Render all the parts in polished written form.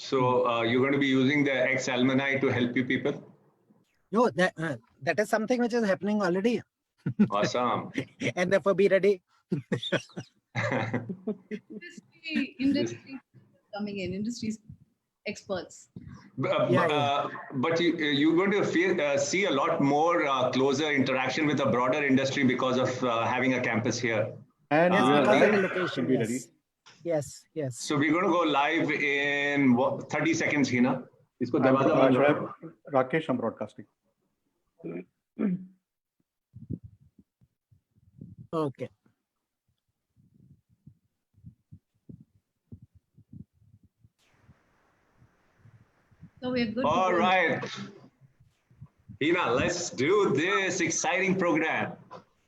So you're going to be using the ex-alumni to help you people? No, that is something which is happening already. Awesome. And therefore be ready. Industry coming in, industry's experts. But you're going to see a lot more closer interaction with the broader industry because of having a campus here. And yes, because of the right? location. Be Yes. ready. Yes, yes. So we're going to go live in 30 seconds, Hina. Isko darwaza band karo. Rakesh, I'm broadcasting. Okay. So we're good. All right. Hina, let's do this exciting program.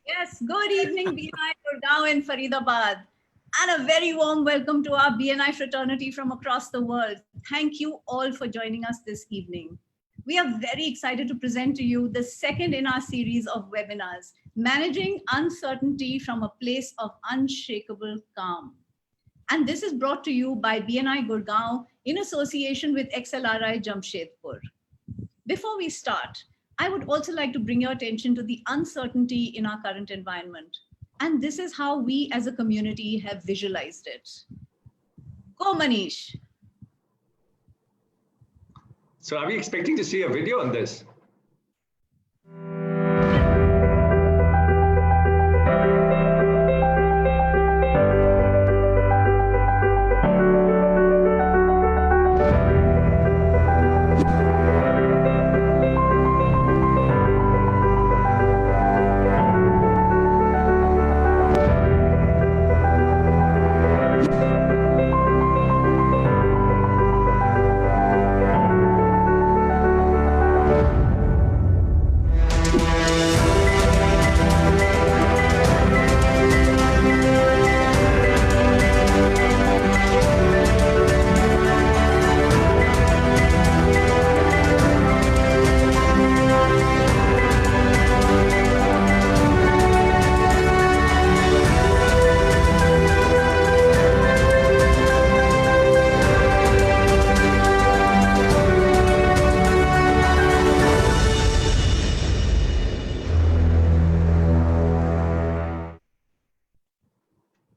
Yes, good evening, BNI Gurgaon and Faridabad. And a very warm welcome to our BNI fraternity from across the world. Thank you all for joining us this evening. We are very excited to present to you the second in our series of webinars, Managing Uncertainty from a Place of Unshakable Calm. And this is brought to you by BNI Gurgaon in association with XLRI Jamshedpur. Before we start, I would also like to bring your attention to the uncertainty in our current environment. And this is how we as a community have visualized it. Go, Manish. So are we expecting to see a video on this?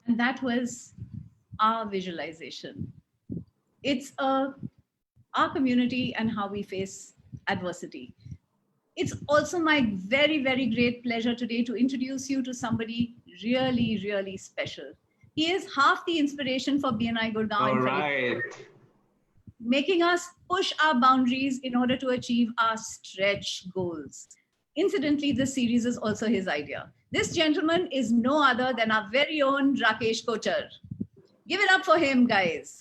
And that was our visualization. It's our community and how we face adversity. It's also my very, very great pleasure today to introduce you to somebody really, really special. He is half the inspiration for BNI Gurgaon. All right. Making us push our boundaries in order to achieve our stretch goals. Incidentally, this series is also his idea. This gentleman is no other than our very own Rakesh Kochar. Give it up for him, guys.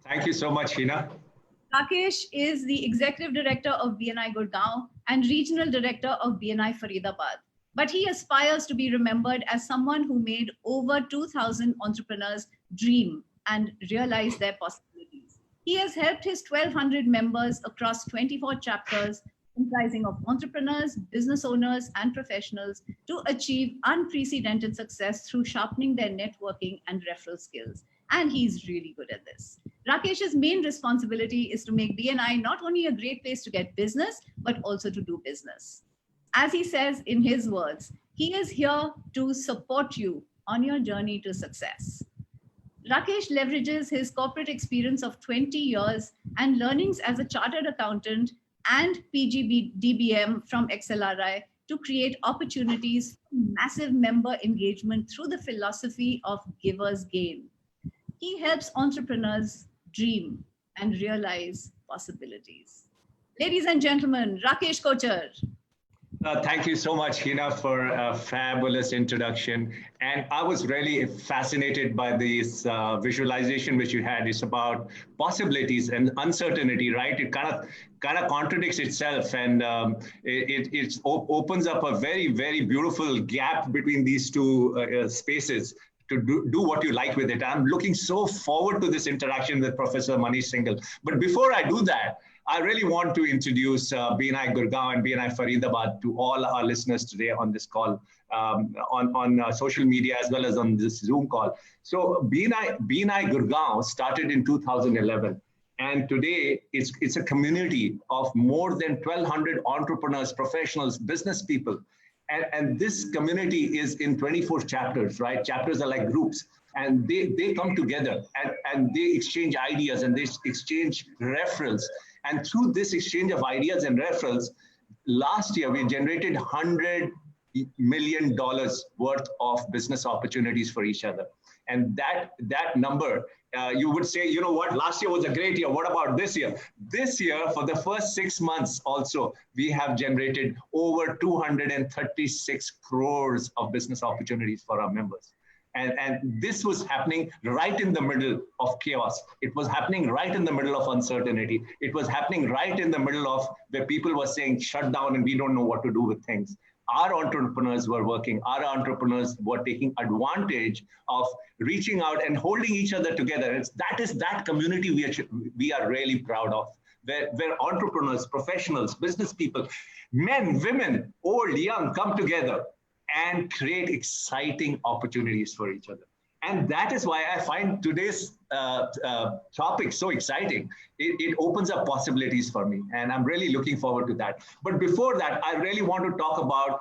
Thank you so much, Hina. Rakesh is the Executive Director of BNI Gurgaon and Regional Director of BNI Faridabad. But he aspires to be remembered as someone who made over 2,000 entrepreneurs dream and realize their possibilities. He has helped his 1,200 members across 24 chapters comprising of entrepreneurs, business owners, and professionals to achieve unprecedented success through sharpening their networking and referral skills. And he's really good at this. Rakesh's main responsibility is to make BNI not only a great place to get business, but also to do business. As he says in his words, he is here to support you on your journey to success. Rakesh leverages his corporate experience of 20 years and learnings as a chartered accountant and PGDBM from XLRI to create opportunities for massive member engagement through the philosophy of giver's gain. He helps entrepreneurs dream and realize possibilities. Ladies and gentlemen, Rakesh Kochar. Thank you so much, Hina, for a fabulous introduction. And I was really fascinated by this visualization which you had. It's about possibilities and uncertainty, right? It kind of contradicts itself, and it opens up a very, very beautiful gap between these two spaces to do what you like with it. I'm looking so forward to this interaction with Professor Manish Singhal. But before I do that, I really want to introduce BNI Gurgaon and BNI Faridabad to all our listeners today on this call, on social media, as well as on this Zoom call. So BNI Gurgaon started in 2011. And today, it's a community of more than 1,200 entrepreneurs, professionals, business people. And this community is in 24 chapters, right? Chapters are like groups. And they come together and they exchange ideas and they exchange referrals. And through this exchange of ideas and referrals, last year we generated $100 million worth of business opportunities for each other. And that number, you would say, you know what, last year was a great year. What about this year? This year, for the first 6 months also, we have generated over 236 crores of business opportunities for our members. And this was happening right in the middle of chaos. It was happening right in the middle of uncertainty. It was happening right in the middle of where people were saying, shut down and we don't know what to do with things. Our entrepreneurs were working. Our entrepreneurs were taking advantage of reaching out and holding each other together. That is that community we are really proud of, where entrepreneurs, professionals, business people, men, women, old, young, come together and create exciting opportunities for each other. And that is why I find today's topic so exciting. It opens up possibilities for me, and I'm really looking forward to that. But before that, I really want to talk about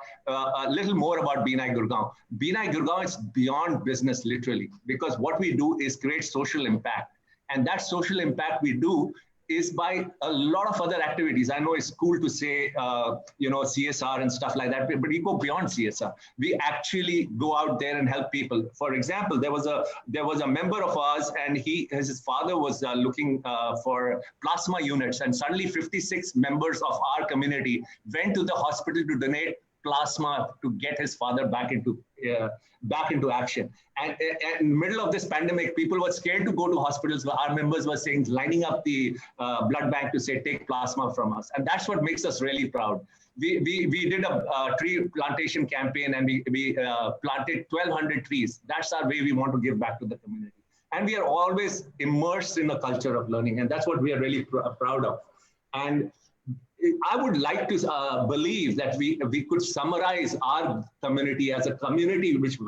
a little more about BNI Gurgaon. BNI Gurgaon is beyond business, literally, because what we do is create social impact. And that social impact we do is by a lot of other activities. I know it's cool to say, CSR and stuff like that, but we go beyond CSR. We actually go out there and help people. For example, there was a member of ours, and his father was looking for plasma units, and suddenly 56 members of our community went to the hospital to donate plasma to get his father back into action. And in the middle of this pandemic, people were scared to go to hospitals. Our members were saying, lining up the blood bank to say, take plasma from us. And that's what makes us really proud. We did a tree plantation campaign, and we planted 1,200 trees. That's our way we want to give back to the community. And we are always immersed in a culture of learning. And that's what we are really proud of. And I would like to believe that we could summarize our community as a community which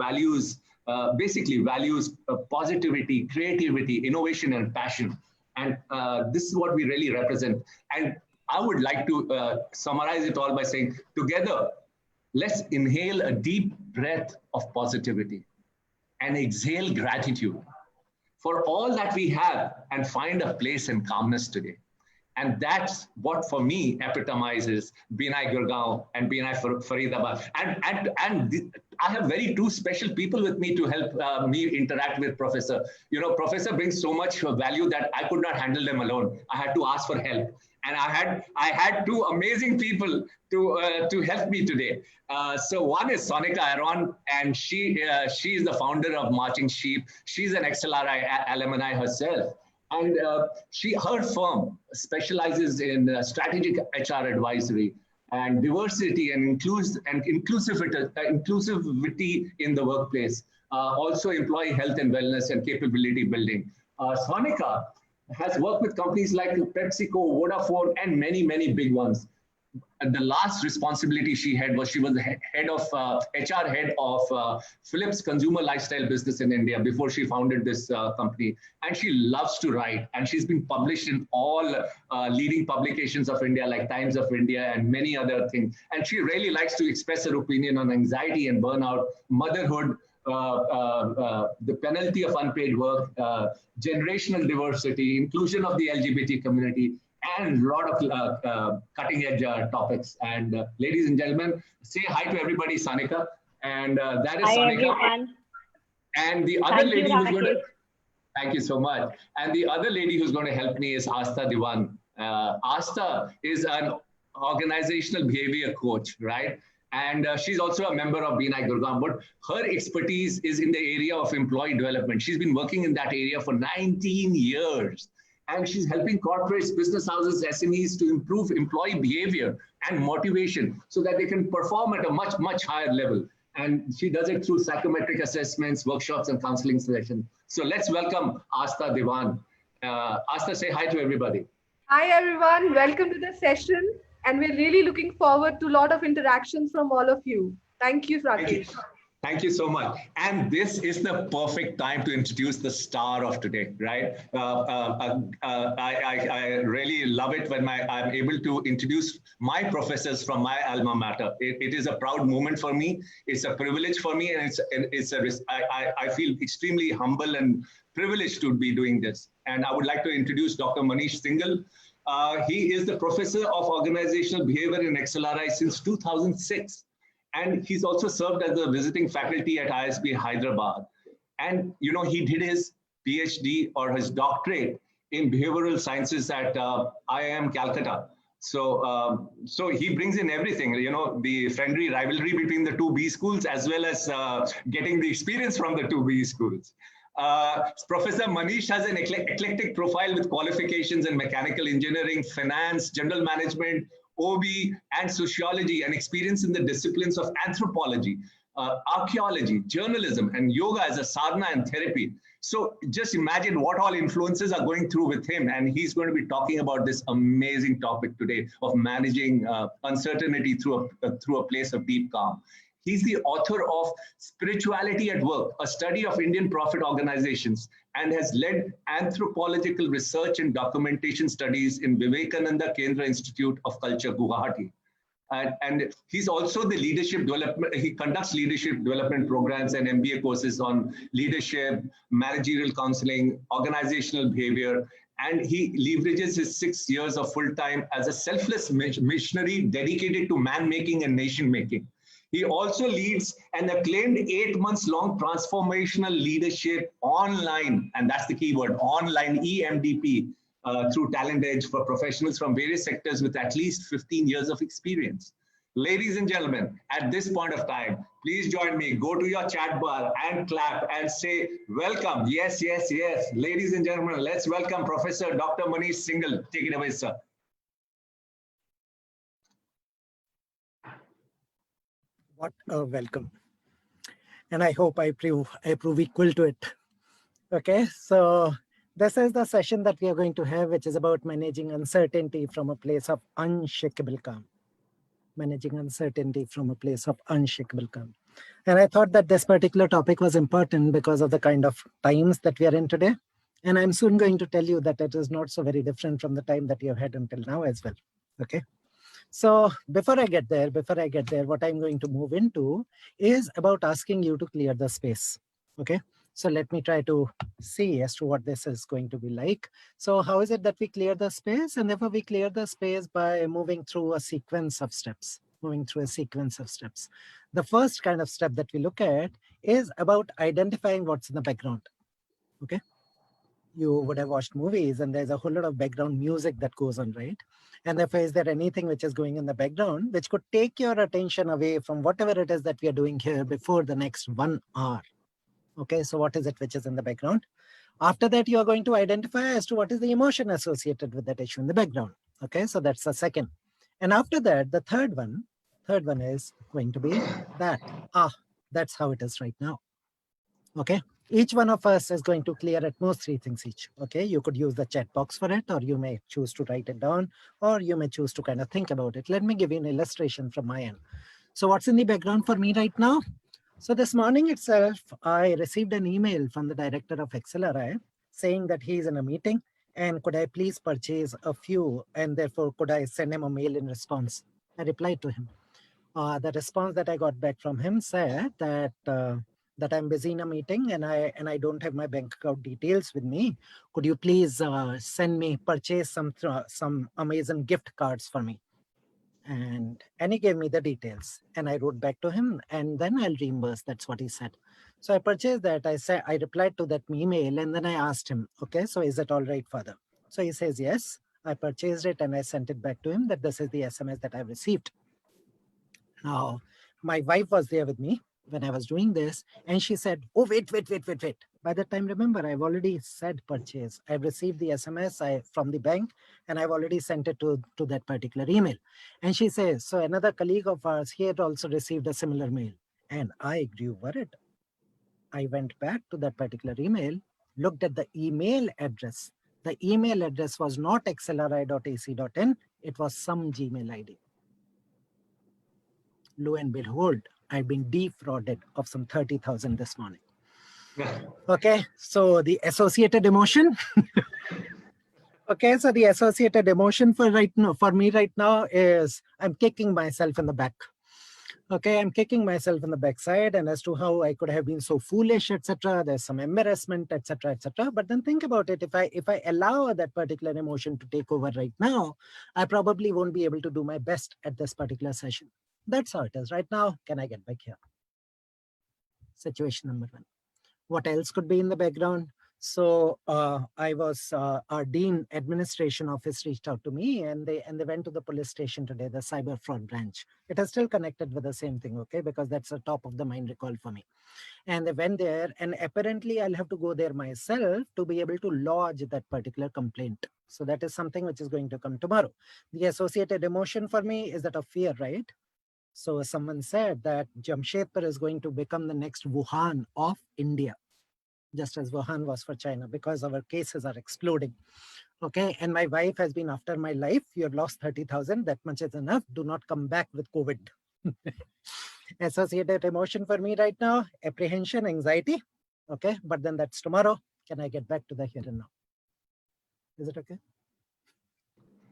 basically values positivity, creativity, innovation, and passion. And this is what we really represent. And I would like to summarize it all by saying, together, let's inhale a deep breath of positivity and exhale gratitude for all that we have and find a place in calmness today. And that's what, for me, epitomizes BNI Gurgaon and BNI Faridabad. And I have two special people with me to help me interact with Professor. You know, Professor brings so much value that I could not handle them alone. I had to ask for help. And I had two amazing people to help me today. So one is Sonika Aron, and she is the founder of Marching Sheep. She's an XLRI alumni herself. And her firm specializes in strategic HR advisory and diversity and inclusivity in the workplace. Also employee health and wellness and capability building. Sonika has worked with companies like PepsiCo, Vodafone, and many, many big ones. And the last responsibility she was the head of HR head of Philips consumer lifestyle business in India before she founded this company. And she loves to write, and she's been published in all leading publications of India, like Times of India and many other things. And she really likes to express her opinion on anxiety and burnout, motherhood, the penalty of unpaid work, generational diversity, inclusion of the LGBT community, and a lot of cutting-edge topics. And ladies and gentlemen, say hi to everybody, Sonika. And that is hi, Sonika. Everyone. And the other lady who's going to... Thank you so much. And the other lady who's going to help me is Asta Diwan. Asta is an organizational behavior coach, right? And she's also a member of BNI Gurgaon, but her expertise is in the area of employee development. She's been working in that area for 19 years. And she's helping corporates, business houses, SMEs to improve employee behavior and motivation so that they can perform at a much, much higher level. And she does it through psychometric assessments, workshops, and counseling sessions. So let's welcome Asta Diwan. Asta, say hi to everybody. Hi, everyone. Welcome to the session. And we're really looking forward to a lot of interactions from all of you. Thank you, Rakesh. Thank you so much. And this is the perfect time to introduce the star of today, right? I really love it when I'm able to introduce my professors from my alma mater. It is a proud moment for me. It's a privilege for me, and I feel extremely humble and privileged to be doing this. And I would like to introduce Dr. Manish Singhal. He is the professor of organizational behavior in XLRI since 2006. And he's also served as a visiting faculty at ISB Hyderabad. And, you know, he did his PhD or his doctorate in behavioral sciences at IIM Calcutta. So, so he brings in everything, you know, the friendly rivalry between the two B schools, as well as getting the experience from the two B schools. Professor Manish has an eclectic profile with qualifications in mechanical engineering, finance, general management, OB, and sociology, and experience in the disciplines of anthropology, archaeology, journalism, and yoga as a sadhana and therapy. So just imagine what all influences are going through with him. And he's going to be talking about this amazing topic today of managing uncertainty through a place of deep calm. He's the author of Spirituality at Work, a study of Indian profit organizations, and has led anthropological research and documentation studies in Vivekananda Kendra Institute of Culture, Guwahati. And he's also the leadership development, he conducts leadership development programs and MBA courses on leadership, managerial counseling, organizational behavior, and he leverages his 6 years of full-time as a selfless missionary dedicated to man-making and nation-making. He also leads an acclaimed 8 months long transformational leadership online, and that's the key word, online EMDP, through Talent Edge for professionals from various sectors with at least 15 years of experience. Ladies and gentlemen, at this point of time, please join me, go to your chat bar and clap and say, welcome. Yes, yes, yes. Ladies and gentlemen, let's welcome Professor Dr. Manish Singhal. Take it away, sir. What a welcome. And I hope I prove equal to it. Okay, so this is the session that we are going to have, which is about managing uncertainty from a place of unshakable calm. Managing uncertainty from a place of unshakable calm. And I thought that this particular topic was important because of the kind of times that we are in today. And I'm soon going to tell you that it is not so very different from the time that you have had until now as well. Okay. So before I get there, what I'm going to move into is about asking you to clear the space. Okay. So let me try to see as to what this is going to be like. So how is it that we clear the space? And therefore we clear the space by moving through a sequence of steps. The first kind of step that we look at is about identifying what's in the background. Okay. You would have watched movies and there's a whole lot of background music that goes on, right? And therefore, is there anything which is going in the background which could take your attention away from whatever it is that we are doing here before the next 1 hour? Okay, so what is it which is in the background? After that, you are going to identify as to what is the emotion associated with that issue in the background. Okay, so that's the second. And after that, the third one is going to be that, that's how it is right now. Okay, each one of us is going to clear at most 3 things each. Okay, you could use the chat box for it, or you may choose to write it down, or you may choose to kind of think about it. Let me give you an illustration from my end. So what's in the background for me right now? So this morning itself, I received an email from the director of XLRI saying that he's in a meeting and could I please purchase a few, and therefore could I send him a mail in response? I replied to him. The response that I got back from him said that that I'm busy in a meeting and I don't have my bank account details with me. Could you please purchase some Amazon gift cards for me? And he gave me the details and I wrote back to him and then I'll reimburse. That's what he said. So I purchased that. I replied to that email and then I asked him, okay, so is it all right, Father? So he says, yes. I purchased it and I sent it back to him that this is the SMS that I've received. Now, my wife was there with me when I was doing this and she said, oh, wait. By that time, remember, I've already said purchase. I've received the SMS from the bank and I've already sent it to that particular email. And she says, so another colleague of ours, he had also received a similar mail. And I grew worried. I went back to that particular email, looked at the email address. The email address was not xlri.ac.in. It was some Gmail ID. Lo and behold, I've been defrauded of some 30,000 this morning. Okay, so the associated emotion. Okay, so the associated emotion for me right now is I'm kicking myself in the back. Okay, I'm kicking myself in the backside, and as to how I could have been so foolish, etc. There's some embarrassment, etc., etc. But then think about it: if I allow that particular emotion to take over right now, I probably won't be able to do my best at this particular session. That's how it is right now. Can I get back here? Situation number one. What else could be in the background? So our dean administration office reached out to me, and they went to the police station today, the cyber fraud branch. It is still connected with the same thing, okay, because that's a top of the mind recall for me. And they went there, and apparently I'll have to go there myself to be able to lodge that particular complaint. So that is something which is going to come tomorrow. The associated emotion for me is that of fear, right? So someone said that Jamshedpur is going to become the next Wuhan of India, just as Wuhan was for China, because our cases are exploding. Okay, and my wife has been after my life. You have lost 30,000, that much is enough. Do not come back with COVID. Associated emotion for me right now, apprehension, anxiety. Okay, but then that's tomorrow. Can I get back to the here and now? Is it okay?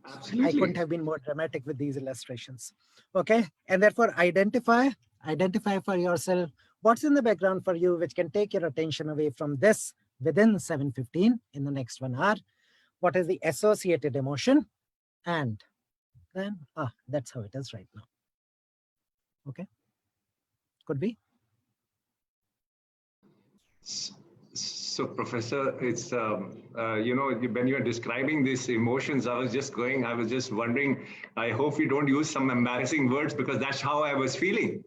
Absolutely. I couldn't have been more dramatic with these illustrations. Okay, and therefore identify for yourself what's in the background for you, which can take your attention away from this within 7:15 in the next 1 hour. What is the associated emotion? And then, that's how it is right now. Okay, could be. So, Professor, it's, when you're describing these emotions, I was just wondering, I hope you don't use some embarrassing words, because that's how I was feeling.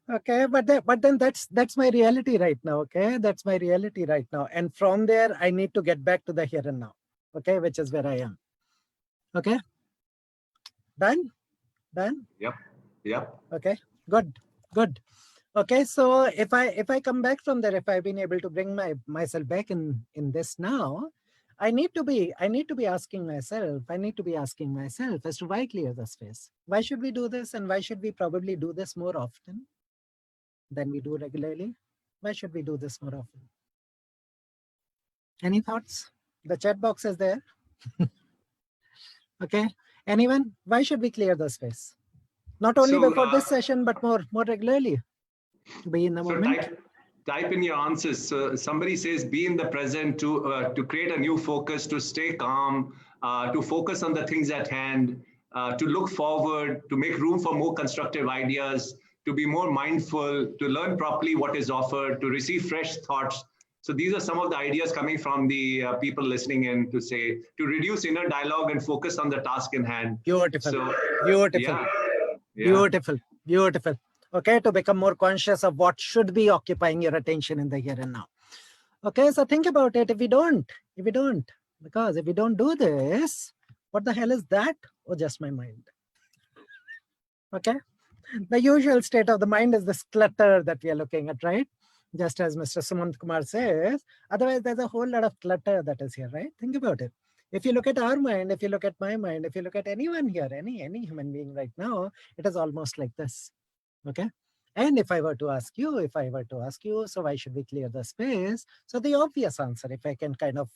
Okay, but then that's my reality right now. Okay, that's my reality right now. And from there, I need to get back to the here and now. Okay, which is where I am. Okay, done. Yep. Okay, good. Okay, so if I come back from there, if I've been able to bring myself back in this now, I need to be asking myself as to why clear the space? Why should we do this, and why should we probably do this more often than we do regularly? Why should we do this more often? Any thoughts? The chat box is there. Okay, anyone? Why should we clear the space? Not only before this session, but more regularly. To be in the moment. Type in your answers. So somebody says, be in the present to create a new focus, to stay calm, to focus on the things at hand, to look forward, to make room for more constructive ideas, to be more mindful, to learn properly what is offered, to receive fresh thoughts. So these are some of the ideas coming from the people listening in, to say, to reduce inner dialogue and focus on the task in hand. Beautiful. So, beautiful. Yeah. Beautiful. Okay, to become more conscious of what should be occupying your attention in the here and now. Okay, so think about it. If we don't do this, what the hell is that? Oh, just my mind. Okay, the usual state of the mind is this clutter that we are looking at, right? Just as Mr. Sumant Kumar says, otherwise there's a whole lot of clutter that is here, right? Think about it. If you look at our mind, if you look at my mind, if you look at anyone here, any human being right now, it is almost like this. Okay. And if I were to ask you, so why should we clear the space? So the obvious answer, if I can kind of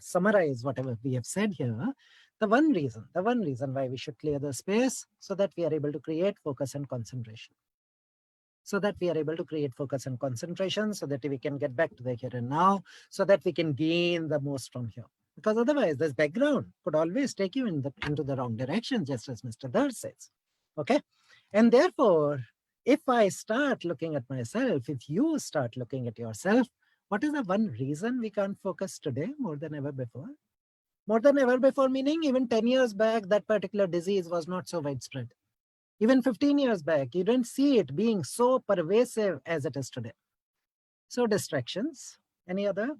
summarize whatever we have said here, the one reason why we should clear the space, so that we are able to create focus and concentration. So that we can get back to the here and now, so that we can gain the most from here. Because otherwise, this background could always take you into the wrong direction, just as Mr. Dar says. Okay. And therefore, if I start looking at myself, if you start looking at yourself, what is the one reason we can't focus today more than ever before? More than ever before, meaning even 10 years back, that particular disease was not so widespread. Even 15 years back, you didn't see it being so pervasive as it is today. So distractions, any other?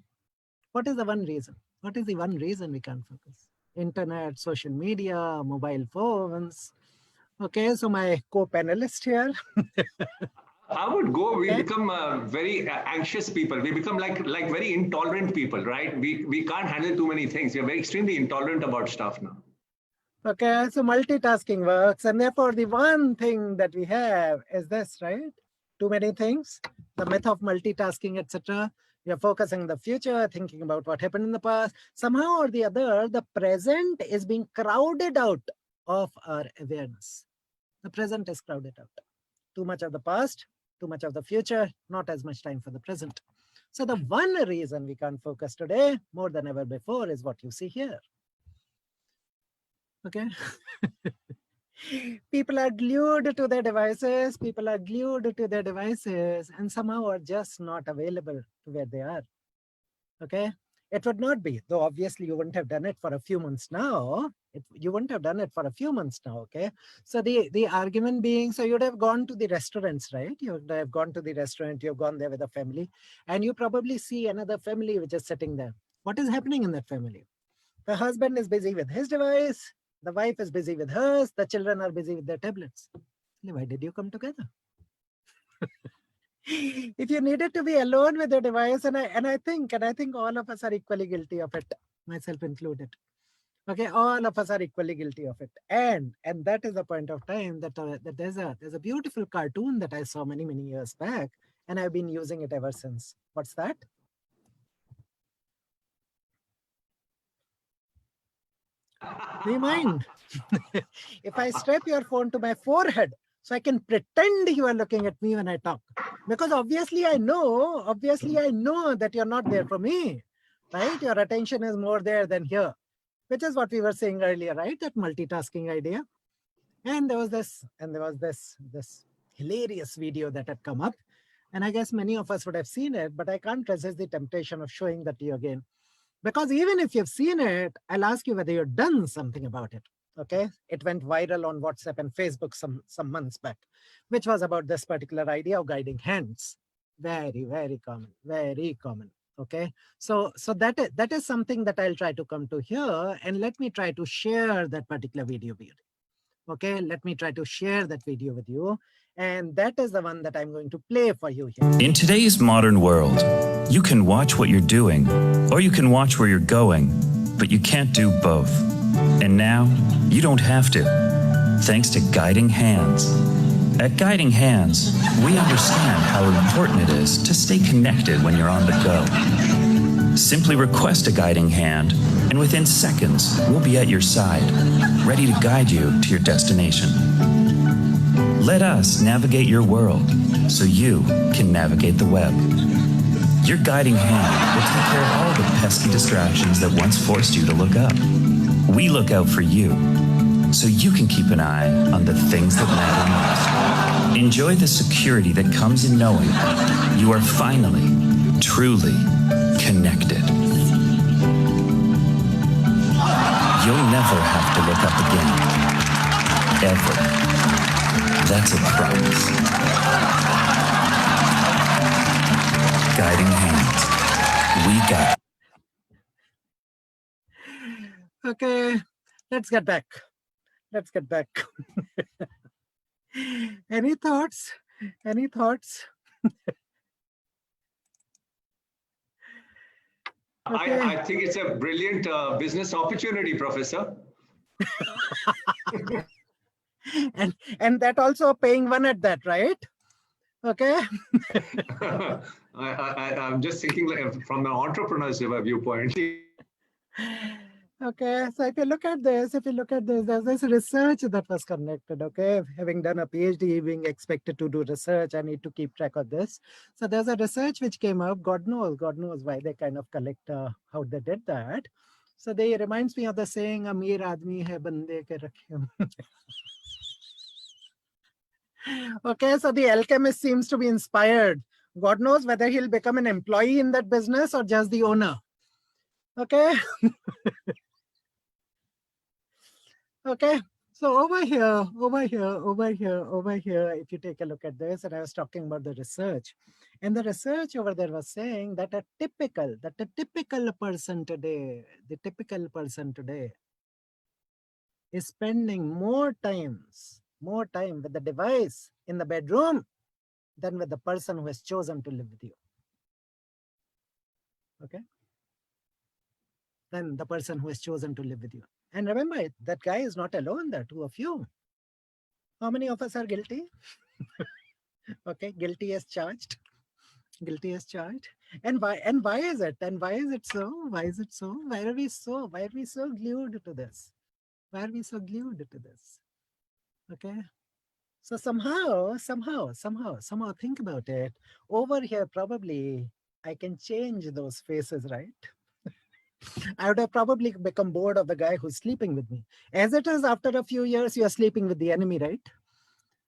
What is the one reason? What is the one reason we can't focus? Internet, social media, mobile phones. Okay, so my co-panelist here. I would go, we become very anxious people. We become like very intolerant people, right? We can't handle too many things. We're very extremely intolerant about stuff now. Okay, so multitasking works. And therefore, the one thing that we have is this, right? Too many things, the myth of multitasking, etc. You're focusing on the future, thinking about what happened in the past. Somehow or the other, the present is being crowded out of our awareness. The present is crowded out. Too much of the past, too much of the future, not as much time for the present. So the one reason we can't focus today more than ever before is what you see here. Okay. People are glued to their devices. People are glued to their devices and somehow are just not available to where they are. Okay. It would not be, though obviously you wouldn't have done it for a few months now. You wouldn't have done it for a few months now. Okay. So the argument being, so you'd have gone to the restaurants, right? You would have gone to the restaurant, you've gone there with a family, and you probably see another family which is sitting there. What is happening in that family? The husband is busy with his device. The wife is busy with hers. The children are busy with their tablets. Why did you come together? If you needed to be alone with your device, and I think all of us are equally guilty of it, myself included. Okay, all of us are equally guilty of it, and that is the point of time that there's a beautiful cartoon that I saw many years back, and I've been using it ever since. What's that? Do you mind? If I strap your phone to my forehead so I can pretend you are looking at me when I talk, because obviously I know that you're not there for me, right? Your attention is more there than here, which is what we were saying earlier, right? That multitasking idea. And there was this hilarious video that had come up, and I guess many of us would have seen it, but I can't resist the temptation of showing that to you again. Because even if you've seen it, I'll ask you whether you've done something about it. Okay, it went viral on WhatsApp and Facebook some months back, which was about this particular idea of guiding hands. Very common, very common. Okay, so that is something that I'll try to come to here, and let me try to share that particular video with you. Okay, let me try to share that video with you. And that is the one that I'm going to play for you here. In today's modern world, you can watch what you're doing, or you can watch where you're going, but you can't do both. And now, you don't have to, thanks to Guiding Hands. At Guiding Hands, we understand how important it is to stay connected when you're on the go. Simply request a guiding hand, and within seconds, we'll be at your side, ready to guide you to your destination. Let us navigate your world so you can navigate the web. Your guiding hand will take care of all the pesky distractions that once forced you to look up. We look out for you so you can keep an eye on the things that matter most. Enjoy the security that comes in knowing you are finally, truly connected. You'll never have to look up again. Ever. That's a promise. Guiding Hands. We got. Okay, let's get back. Any thoughts? Okay. I think it's a brilliant business opportunity, Professor. and that also paying one at that, right? Okay. I'm just thinking from an entrepreneur's viewpoint. Okay, so if you look at this, there's this research that was conducted. Okay, having done a PhD, being expected to do research, I need to keep track of this. So there's a research which came up. God knows why they kind of collect how they did that. So they reminds me of the saying, "Amir aadmi hai bande ke rakhe." Okay, so the alchemist seems to be inspired. God knows whether he'll become an employee in that business or just the owner. Okay. Okay, so over here, if you take a look at this, and I was talking about the research, and the research over there was saying that the typical person today is spending more time with the device in the bedroom than with the person who has chosen to live with you. Okay. than the person who has chosen to live with you. And remember, that guy is not alone. There are two of you. How many of us are guilty? Okay, guilty as charged. Guilty as charged. And why is it? And why is it so? Why is it so? Why are we so glued to this? Why are we so glued to this? Okay. So somehow think about it. Over here, probably I can change those faces, right? I would have probably become bored of the guy who's sleeping with me. As it is, after a few years, you're sleeping with the enemy, right?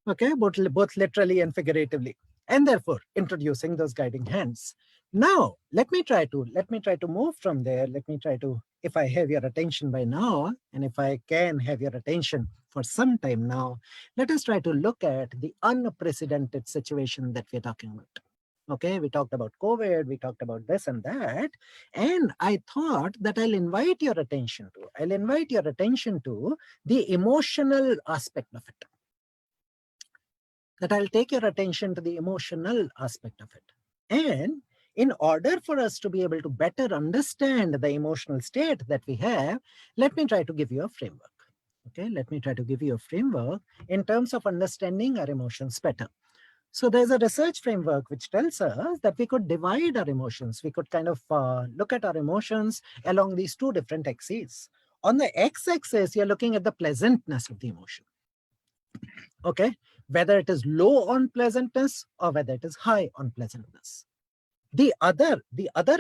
Okay, both literally and figuratively. And therefore, introducing those guiding hands. Now, let me try to move from there. Let me try to, if I have your attention by now, and if I can have your attention for some time now, let us try to look at the unprecedented situation that we're talking about. Okay, we talked about COVID, we talked about this and that, and I thought that I'll invite your attention to the emotional aspect of it. That I'll take your attention to the emotional aspect of it. And in order for us to be able to better understand the emotional state that we have, let me try to give you a framework. Okay, let me try to give you a framework in terms of understanding our emotions better. So there's a research framework which tells us that we could divide our emotions. We could kind of look at our emotions along these two different axes. On the x-axis, you're looking at the pleasantness of the emotion. Okay, whether it is low on pleasantness or whether it is high on pleasantness. The other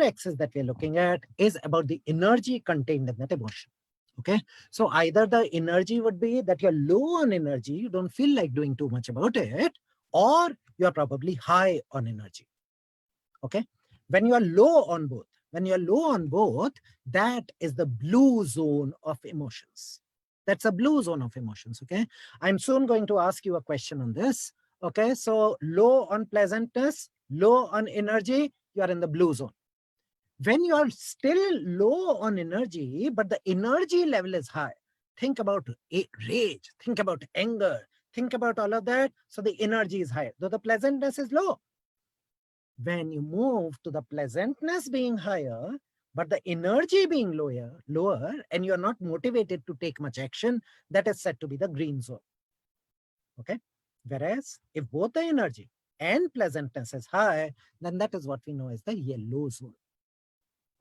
axis that we're looking at is about the energy contained in that emotion. Okay, so either the energy would be that you're low on energy, you don't feel like doing too much about it, or you're probably high on energy. Okay, when you are low on both, that is the blue zone of emotions. That's a blue zone of emotions. Okay, I'm soon going to ask you a question on this. Okay, so low on pleasantness, low on energy, you are in the blue zone. When you are still low on energy, but the energy level is high, think about rage, think about anger, think about all of that. So the energy is higher, though the pleasantness is low. When you move to the pleasantness being higher, but the energy being lower, and you're not motivated to take much action, that is said to be the green zone. Okay. Whereas if both the energy and pleasantness is high, then that is what we know as the yellow zone.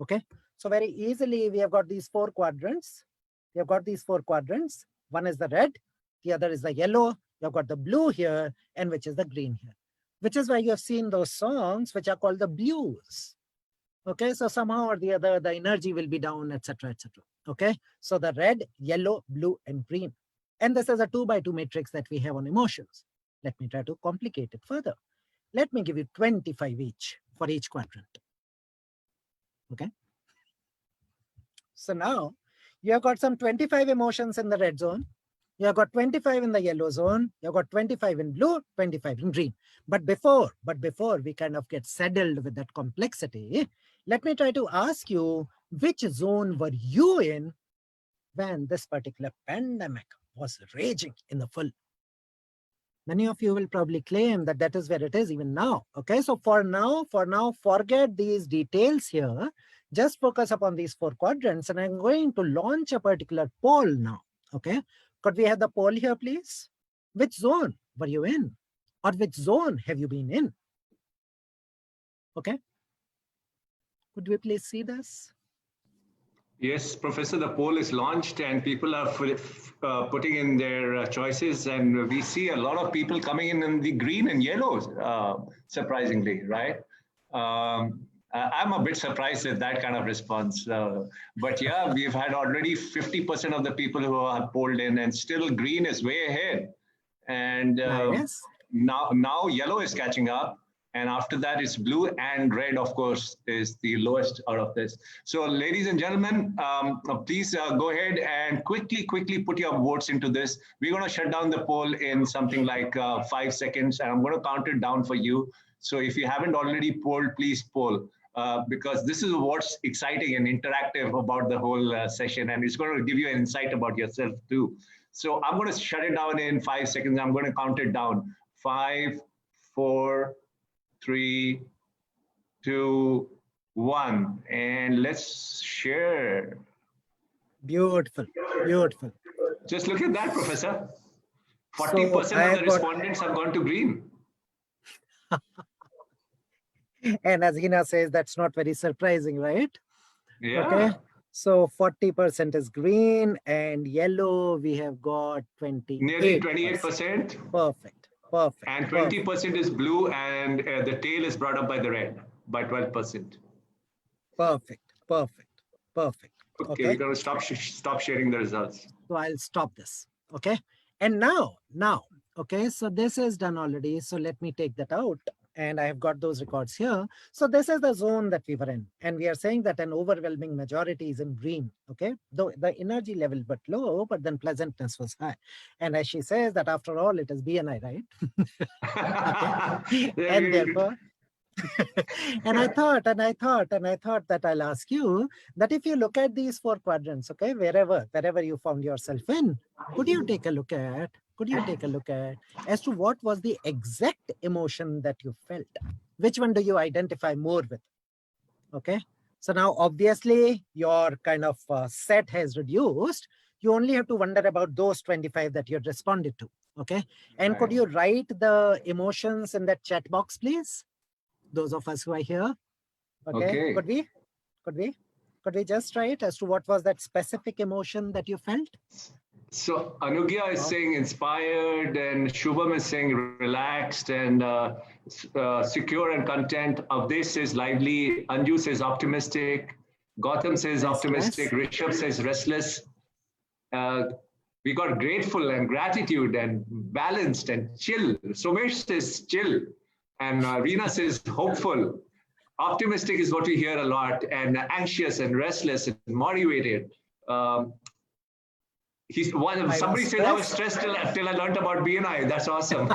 Okay. So very easily, we have got these four quadrants. One is the red, the other is the yellow. You've got the blue here, and which is the green here. Which is why you have seen those songs which are called the blues. Okay, so somehow or the other, the energy will be down, etc., etc. Okay, so the red, yellow, blue, and green. And this is a 2x2 matrix that we have on emotions. Let me try to complicate it further. Let me give you 25 each for each quadrant. Okay. So now you have got some 25 emotions in the red zone. You have got 25 in the yellow zone. You have got 25 in blue, 25 in green. But before we kind of get settled with that complexity, let me try to ask you, which zone were you in when this particular pandemic was raging in the full? Many of you will probably claim that that is where it is even now. Okay, so for now, forget these details here. Just focus upon these four quadrants, and I'm going to launch a particular poll now. Okay, could we have the poll here, please? Which zone were you in? Or which zone have you been in? Okay, could we please see this? Yes, Professor, the poll is launched and people are putting in their choices, and we see a lot of people coming in the green and yellows, surprisingly, right? I'm a bit surprised at that kind of response. But yeah, we've had already 50% of the people who are polled in, and still green is way ahead. And Nice. now yellow is catching up. And after that, it's blue, and red, of course, is the lowest out of this. So ladies and gentlemen, please go ahead and quickly put your votes into this. We're going to shut down the poll in something like 5 seconds, and I'm going to count it down for you. So if you haven't already polled, please poll, because this is what's exciting and interactive about the whole session, and it's going to give you an insight about yourself too. So I'm going to shut it down in 5 seconds. I'm going to count it down. 5, 4, 3, 2, 1. And let's share. Beautiful, beautiful. Just look at that, Professor. 40% So of the I've got, respondents have gone to green. and as Hina says, that's not very surprising, right? Yeah. Okay. So 40% is green, and yellow we have got 28%. Nearly 28%. Perfect, perfect. And 20% is blue, and the tail is brought up by the red by 12%. Perfect, perfect, perfect. Okay, we're going to stop sharing the results. So I'll stop this. Okay. And now, okay, so this is done already. So let me take that out. And I have got those records here. So this is the zone that we were in. And we are saying that an overwhelming majority is in green. Okay. Though the energy level but low, but then pleasantness was high. And as she says that after all, it is BNI, right? Okay. And therefore, and I thought that I'll ask you that if you look at these 4 quadrants, okay, wherever you found yourself in, could you take a look at as to what was the exact emotion that you felt? Which one do you identify more with? Okay. So now obviously your kind of set has reduced. You only have to wonder about those 25 that you had responded to. Okay. And Right. Could you write the emotions in that chat box, please? Those of us who are here. Okay. Could we just write as to what was that specific emotion that you felt? So Anugya is saying inspired, and Shubham is saying relaxed and secure and content. Avdesh says lively. Anju says optimistic. Gautam says optimistic. Rishabh says restless. We got grateful and gratitude and balanced and chill. Somesh says chill. And Reena says hopeful. Optimistic is what we hear a lot, and anxious and restless and motivated. Somebody said I was stressed till I learned about BNI. That's awesome.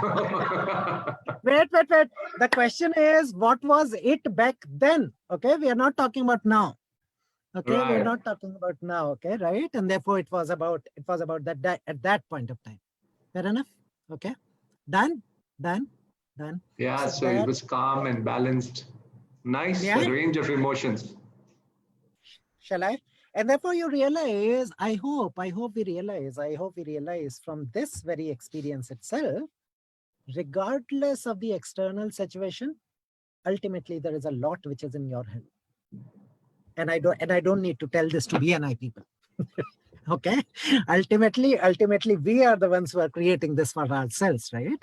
Wait. The question is, what was it back then? Okay, we are not talking about now. Okay, right. We're not talking about now. Okay, right? And therefore, it was about that at that point of time. Fair enough. Okay, done. Yeah, so it was calm and balanced. Nice range of emotions. Shall I? And therefore you realize, I hope we realize from this very experience itself, regardless of the external situation, ultimately there is a lot which is in your hand. And I don't need to tell this to BNI people. Okay. Ultimately, we are the ones who are creating this for ourselves, right?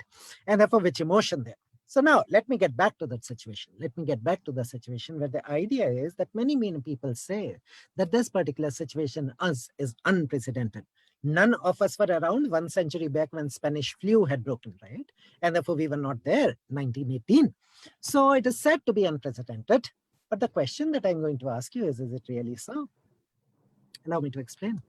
And therefore, which emotion there? So now let me get back to that situation. Let me get back to the situation where the idea is that many people say that this particular situation is unprecedented. None of us were around 1 century back when Spanish flu had broken, right? And therefore we were not there, 1918. So it is said to be unprecedented. But the question that I'm going to ask you is it really so? Allow me to explain.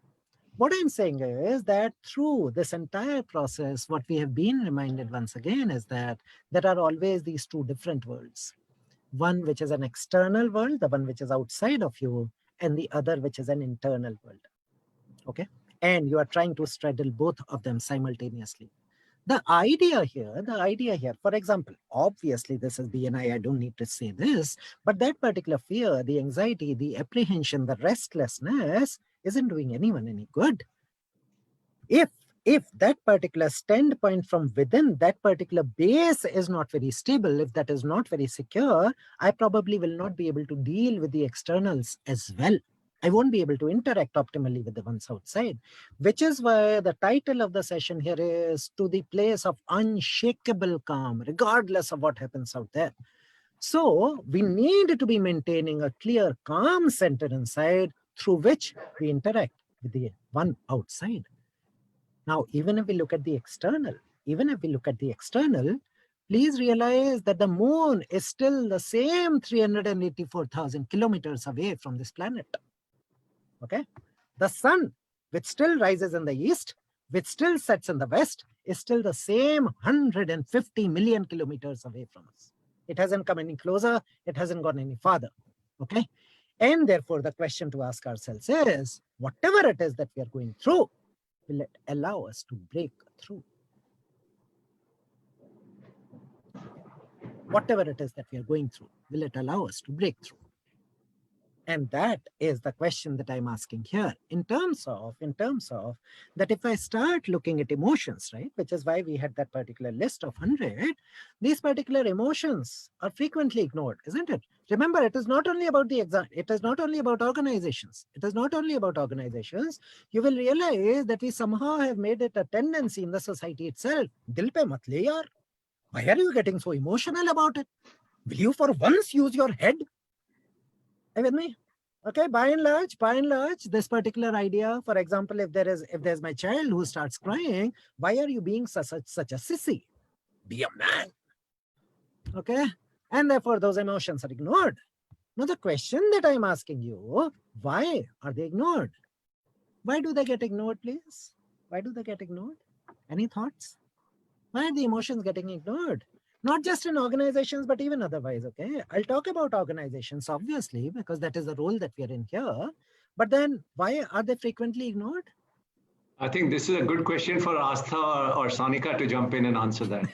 What I'm saying is that through this entire process, what we have been reminded once again is that there are always these 2 different worlds. One which is an external world, the one which is outside of you, and the other which is an internal world. Okay? And you are trying to straddle both of them simultaneously. The idea here, for example, obviously this is BNI, I don't need to say this, but that particular fear, the anxiety, the apprehension, the restlessness isn't doing anyone any good. If that particular standpoint from within, that particular base is not very stable, if that is not very secure, I probably will not be able to deal with the externals as well. I won't be able to interact optimally with the ones outside, which is why the title of the session here is To the Place of Unshakable Calm, regardless of what happens out there. So we need to be maintaining a clear, calm center inside through which we interact with the one outside. Now, even if we look at the external, please realize that the moon is still the same 384,000 kilometers away from this planet. Okay, the sun, which still rises in the east, which still sets in the west, is still the same 150 million kilometers away from us. It hasn't come any closer. It hasn't gone any farther. Okay, and therefore the question to ask ourselves is, whatever it is that we are going through, will it allow us to break through? Whatever it is that we are going through, will it allow us to break through? And that is the question that I'm asking here in terms of that if I start looking at emotions, right, which is why we had that particular list of 100, these particular emotions are frequently ignored, isn't it? Remember, it is not only about the exam, it is not only about organizations. It is not only about organizations. You will realize that we somehow have made it a tendency in the society itself. Dil pe mat le yaar. Why are you getting so emotional about it? Will you for once use your head? Are you with me? Okay, by and large, this particular idea, for example, if there's my child who starts crying, why are you being such a sissy? Be a man. Okay, and therefore those emotions are ignored. Now the question that I'm asking you, why are they ignored? Why do they get ignored, please? Why do they get ignored? Any thoughts? Why are the emotions getting ignored? Not just in organizations, but even otherwise, okay? I'll talk about organizations, obviously, because that is the role that we are in here. But then why are they frequently ignored? I think this is a good question for Astha or Sonika to jump in and answer that.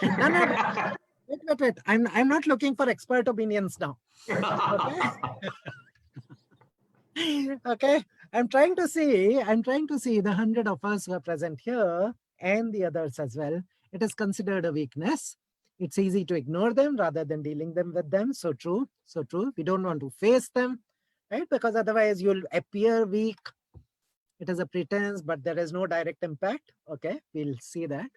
No. Wait. I'm not looking for expert opinions now. Okay. Okay. I'm trying to see the 100 of us who are present here and the others as well. It is considered a weakness. It's easy to ignore them rather than dealing with them. So true. We don't want to face them, right? Because otherwise you'll appear weak. It is a pretense, but there is no direct impact. Okay, we'll see that.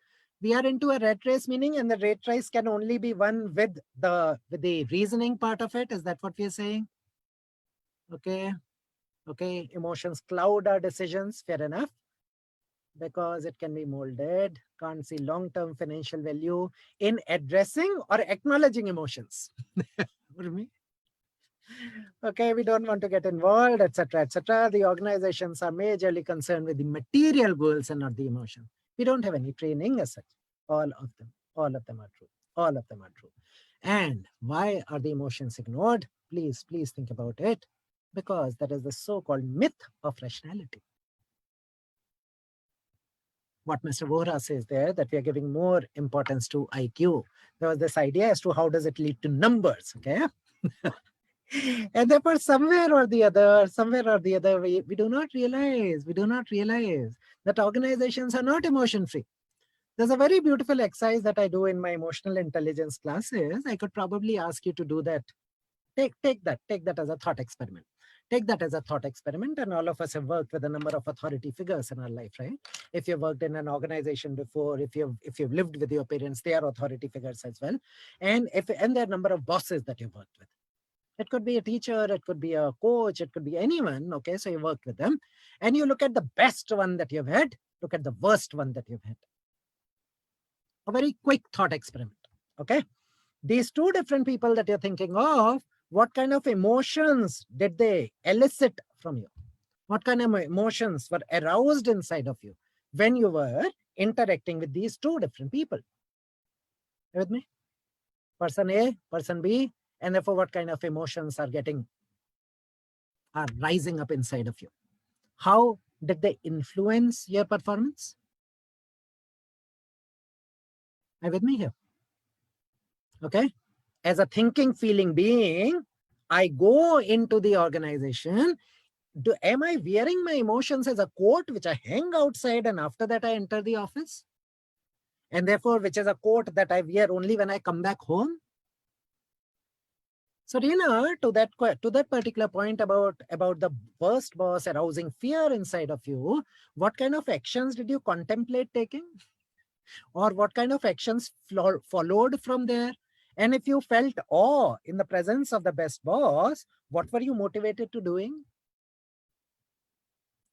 We are into a rat race, meaning, and the rat race can only be won with the reasoning part of it. Is that what we are saying? Okay. Emotions cloud our decisions. Fair enough. Because it can be molded. Can't see long-term financial value in addressing or acknowledging emotions. For me. Okay, we don't want to get involved, etc. The organizations are majorly concerned with the material goals and not the emotion. We don't have any training as such. All of them are true. And why are the emotions ignored? Please think about it. Because that is the so-called myth of rationality. What Mr. Vohra says there, that we are giving more importance to IQ. There was this idea as to how does it lead to numbers, okay? And therefore, somewhere or the other, we do not realize that organizations are not emotion-free. There's a very beautiful exercise that I do in my emotional intelligence classes. I could probably ask you to do that. Take that as a thought experiment. Take that as a thought experiment, and all of us have worked with a number of authority figures in our life, right? If you've worked in an organization before, if you've lived with your parents, they are authority figures as well. And there are a number of bosses that you've worked with. It could be a teacher, it could be a coach, it could be anyone. Okay, so you worked with them, and you look at the best one that you've had, look at the worst one that you've had. A very quick thought experiment. Okay, these two different people that you're thinking of, what kind of emotions did they elicit from you? What kind of emotions were aroused inside of you when you were interacting with these two different people? Are you with me? Person A, person B, and therefore what kind of emotions are rising up inside of you? How did they influence your performance? Are you with me here? Okay. As a thinking, feeling being, I go into the organization. Am I wearing my emotions as a coat which I hang outside and after that I enter the office? And therefore, which is a coat that I wear only when I come back home? So, Reena, to that particular point about the worst boss arousing fear inside of you, what kind of actions did you contemplate taking? Or what kind of actions followed from there? And if you felt awe in the presence of the best boss, what were you motivated to doing?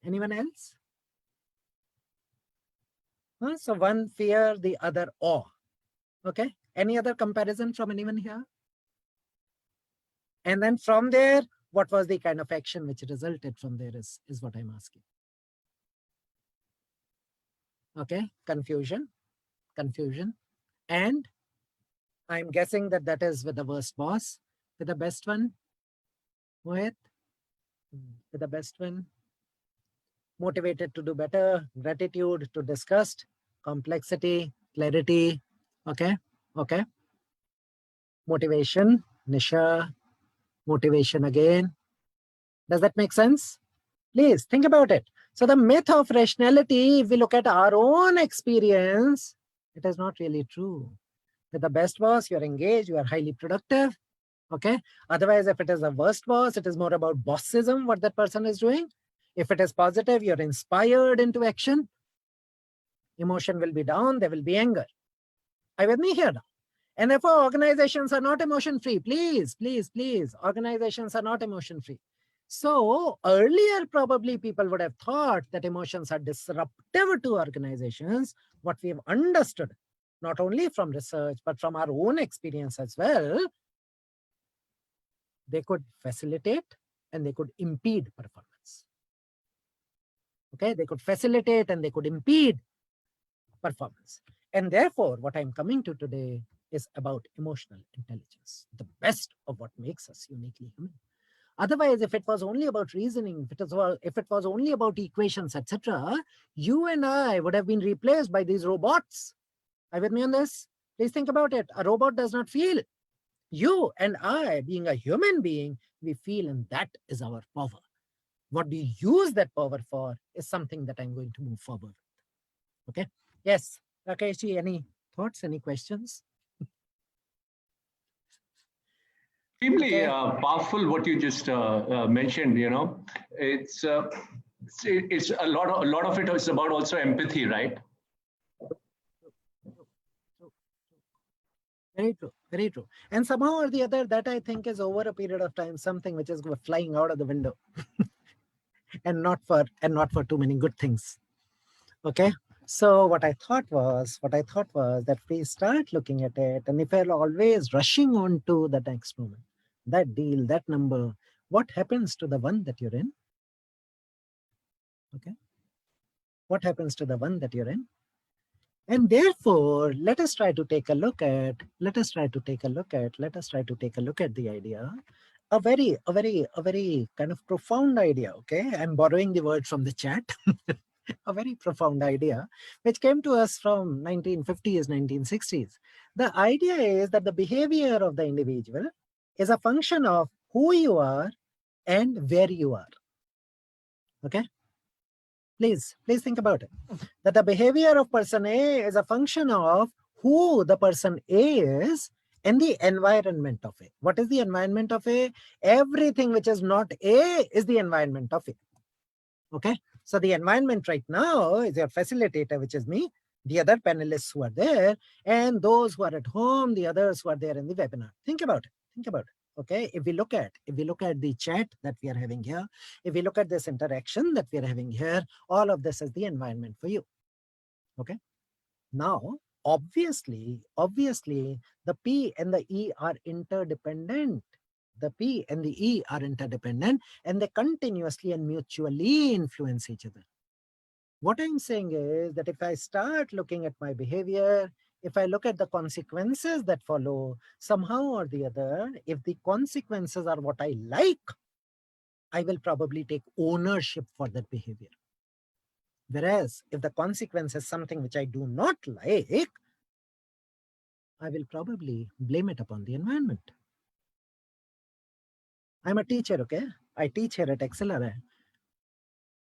Anyone else? So one fear, the other awe. Okay. Any other comparison from anyone here? And then from there, what was the kind of action which resulted from there is what I'm asking. Okay. Confusion. And I'm guessing that is with the worst boss. With the best one, Mohit? With the best one, motivated to do better, gratitude, to disgust, complexity, clarity. Okay. Motivation, Nisha. motivation again. Does that make sense? Please think about it. So the myth of rationality, if we look at our own experience, it is not really true. With the best boss, you're engaged, you are highly productive. Okay. Otherwise, if it is the worst boss, it is more about bossism, what that person is doing. If it is positive, you're inspired into action. Emotion will be down, there will be anger. Are you with me here now? And therefore, organizations are not emotion-free. Please, please, please. Organizations are not emotion-free. So earlier, probably people would have thought that emotions are disruptive to organizations. What we have understood, not only from research, but from our own experience as well, they could facilitate and they could impede performance. Okay, they could facilitate and they could impede performance. And therefore, what I'm coming to today is about emotional intelligence, the best of what makes us uniquely human. Otherwise, if it was only about reasoning, if it was only about equations, etc., you and I would have been replaced by these robots. Are you with me on this? Please think about it. A robot does not feel. You and I, being a human being, we feel, and that is our power. What we use that power for is something that I'm going to move forward. Okay. Yes. Rakeshji, any thoughts, any questions? Extremely powerful what you just mentioned. It's a lot of it is about also empathy, right? Very true, very true. And somehow or the other, that I think is over a period of time something which is flying out of the window, and not for too many good things. Okay. So what I thought was that we start looking at it, and if we're always rushing on to the next moment, that deal, that number, what happens to the one that you're in? Okay. What happens to the one that you're in? And therefore, let us try to take a look at the idea, a very kind of profound idea. Okay. I'm borrowing the word from the chat. A very profound idea, which came to us from 1950s, 1960s. The idea is that the behavior of the individual is a function of who you are and where you are. Okay? Please think about it. That the behavior of person A is a function of who the person A is and the environment of A. What is the environment of A? Everything which is not A is the environment of A. Okay? So the environment right now is your facilitator, which is me, the other panelists who are there, and those who are at home, the others who are there in the webinar. Think about it. Okay, if we look at the chat that we are having here, if we look at this interaction that we are having here, all of this is the environment for you. Okay. Now, obviously, the P and the E are interdependent. The P and the E are interdependent, and they continuously and mutually influence each other. What I'm saying is that if I start looking at my behavior, if I look at the consequences that follow, somehow or the other, if the consequences are what I like, I will probably take ownership for that behavior. Whereas if the consequence is something which I do not like, I will probably blame it upon the environment. I'm a teacher, okay? I teach here at XLRI.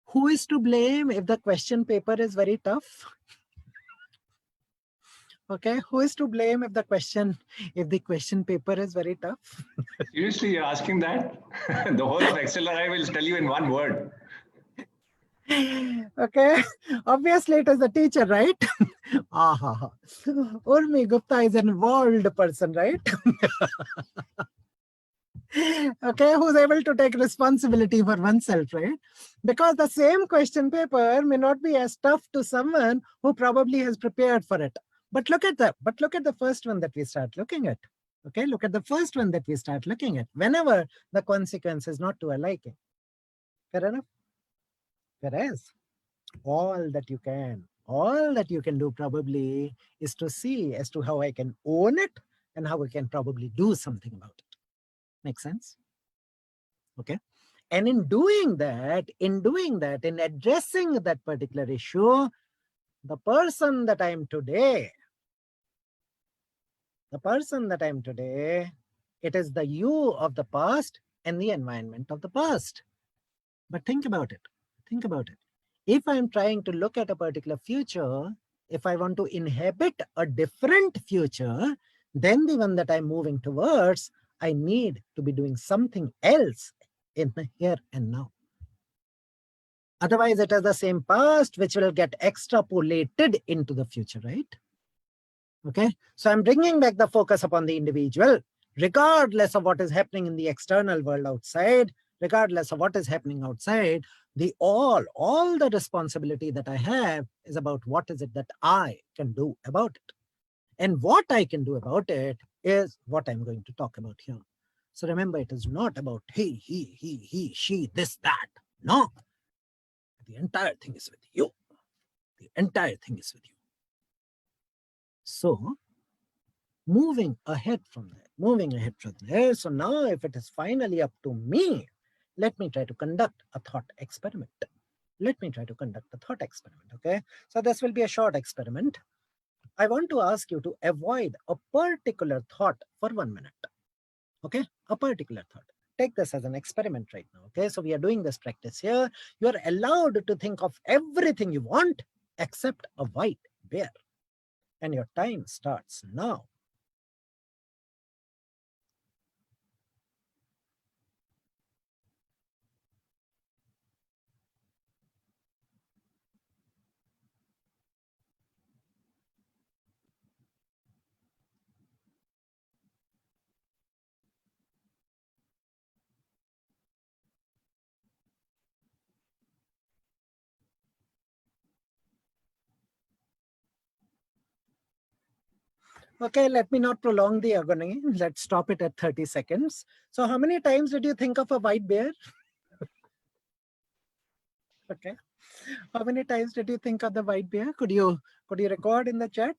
Who is to blame if the question paper is very tough? Okay, who is to blame if the question paper is very tough? Seriously, you're asking that? The whole of XLRI will tell you in one word. Okay, obviously it is the teacher, right? Urmi Gupta is an involved person, right? Okay, who's able to take responsibility for oneself, right? Because the same question paper may not be as tough to someone who probably has prepared for it. But look at the first one that we start looking at. Okay, look at the first one that we start looking at. Whenever the consequence is not to our liking. Fair enough? Whereas all that you can do probably is to see as to how I can own it and how I can probably do something about it. Make sense? Okay. And in doing that, in addressing that particular issue, the person that I am today, it is the you of the past and the environment of the past. But think about it. Think about it. If I'm trying to look at a particular future, if I want to inhabit a different future than the one that I'm moving towards, I need to be doing something else in the here and now. Otherwise, it is the same past which will get extrapolated into the future, right? Okay, so I'm bringing back the focus upon the individual, regardless of what is happening in the external world outside, regardless of what is happening outside, all the responsibility that I have is about what is it that I can do about it. And what I can do about it is what I'm going to talk about here. So remember, it is not about he, she, this, that. No. The entire thing is with you. The entire thing is with you. So moving ahead from there. So now if it is finally up to me, let me try to conduct a thought experiment. Okay. So this will be a short experiment. I want to ask you to avoid a particular thought for 1 minute. Okay. A particular thought. Take this as an experiment right now. Okay. So we are doing this practice here. You are allowed to think of everything you want except a white bear. And your time starts now. Okay, let me not prolong the agony. Let's stop it at 30 seconds. So how many times did you think of a white bear? Okay. How many times did you think of the white bear? Could you record in the chat?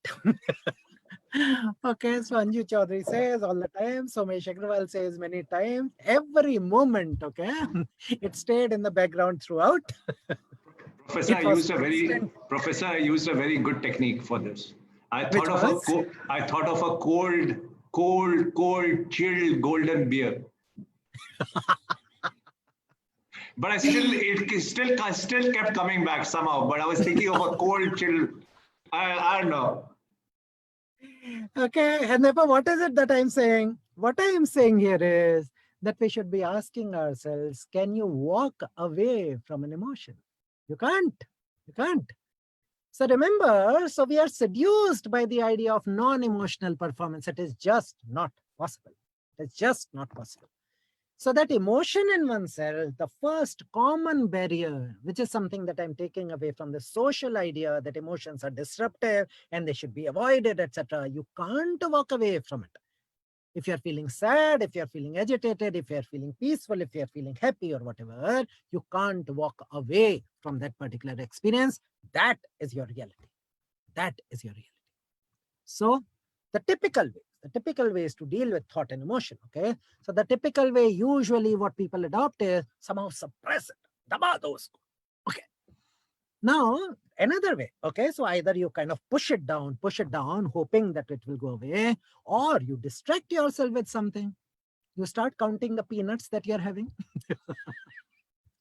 Okay, so Anju Chaudhary says all the time. Somesh Agrawal says many times. Every moment, okay? It stayed in the background throughout. Professor, I used a very good technique for this. I thought of a cold, chilled golden beer. But it still kept coming back somehow. But I was thinking of a cold, chilled. I don't know. Okay, and therefore, what is it that I'm saying? What I am saying here is that we should be asking ourselves, can you walk away from an emotion? You can't. You can't. So remember, so we are seduced by the idea of non-emotional performance. It is just not possible. It's just not possible. So that emotion in oneself, the first common barrier, which is something that I'm taking away from the social idea that emotions are disruptive and they should be avoided, etc. You can't walk away from it. If you're feeling sad, if you're feeling agitated, if you're feeling peaceful, if you're feeling happy or whatever, you can't walk away from that particular experience. That is your reality. That is your reality. So the typical way is to deal with thought and emotion. Okay. So the typical way, usually what people adopt is somehow suppress it. Daba those. Okay. Now, another way, okay, so either you kind of push it down, hoping that it will go away, or you distract yourself with something. You start counting the peanuts that you're having.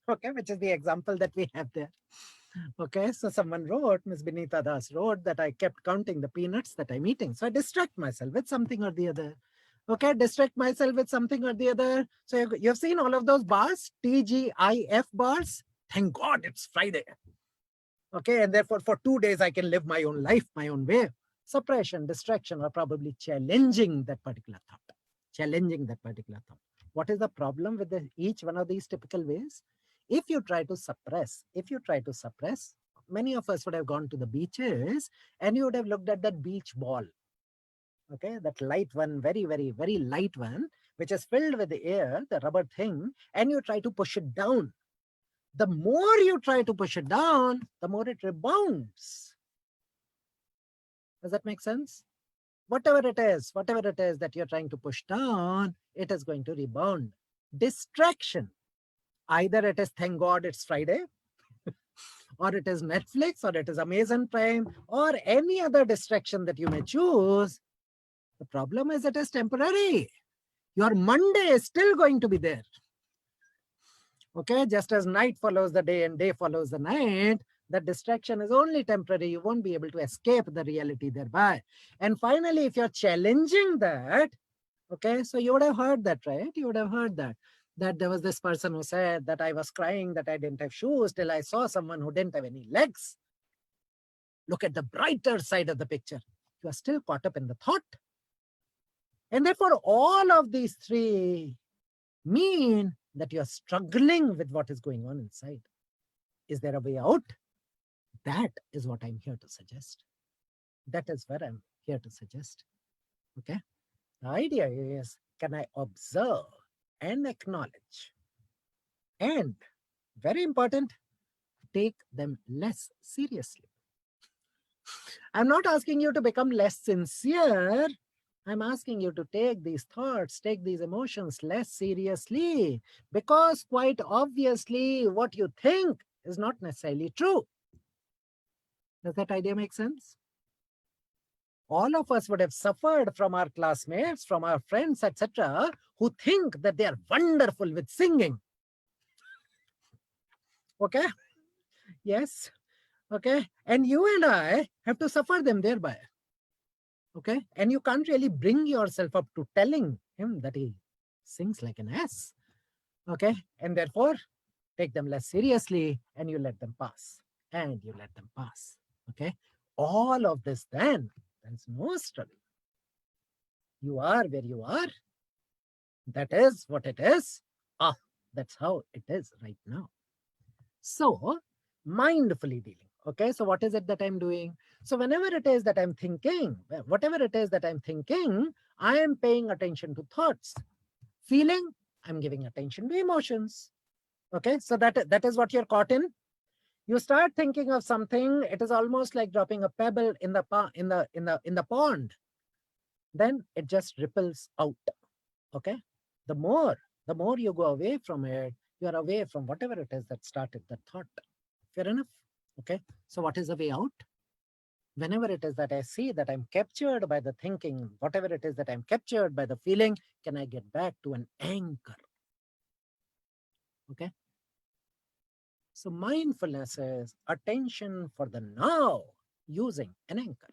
Okay, which is the example that we have there. Okay, so someone wrote, Ms. Binita Das wrote that I kept counting the peanuts that I'm eating. So I distract myself with something or the other. Okay, distract myself with something or the other. So you've seen all of those bars, TGIF bars. Thank God it's Friday. Okay, and therefore for 2 days I can live my own life, my own way. Suppression, distraction are probably challenging that particular thought. What is the problem with each one of these typical ways? If you try to suppress, many of us would have gone to the beaches and you would have looked at that beach ball. Okay, that light one, very, very, very light one, which is filled with the air, the rubber thing, and you try to push it down. The more you try to push it down, the more it rebounds. Does that make sense? Whatever it is that you're trying to push down, it is going to rebound. Distraction. Either it is thank God it's Friday, or it is Netflix, or it is Amazon Prime, or any other distraction that you may choose. The problem is it is temporary. Your Monday is still going to be there. Okay, just as night follows the day and day follows the night, that distraction is only temporary. You won't be able to escape the reality thereby. And finally, if you're challenging that, okay, so you would have heard that, right? You would have heard that there was this person who said that I was crying that I didn't have shoes till I saw someone who didn't have any legs. Look at the brighter side of the picture. You are still caught up in the thought. And therefore, all of these three mean that you're struggling with what is going on inside. Is there a way out? That is what I'm here to suggest. That is what I'm here to suggest. Okay. The idea is, can I observe and acknowledge? And very important, take them less seriously. I'm not asking you to become less sincere. I'm asking you to take these thoughts, take these emotions less seriously, because quite obviously what you think is not necessarily true. Does that idea make sense? All of us would have suffered from our classmates, from our friends, etc., who think that they are wonderful with singing. Okay? Yes. Okay? And you and I have to suffer them thereby. Okay? And you can't really bring yourself up to telling him that he sings like an ass. Okay? And therefore, take them less seriously and you let them pass. And you let them pass. Okay? All of this then, there's no struggle. You are where you are. That is what it is. That's how it is right now. So, mindfully dealing. Okay, so what is it that I'm doing? So whenever it is that I'm thinking, whatever it is that I'm thinking, I am paying attention to thoughts. Feeling, I'm giving attention to emotions. Okay, so that is what you're caught in. You start thinking of something, it is almost like dropping a pebble in the pond. Then it just ripples out. Okay, the more you go away from it, you are away from whatever it is that started that thought. Fair enough? Okay, so what is the way out? Whenever it is that I see that I'm captured by the thinking, whatever it is that I'm captured by the feeling, can I get back to an anchor? Okay. So mindfulness is attention for the now using an anchor.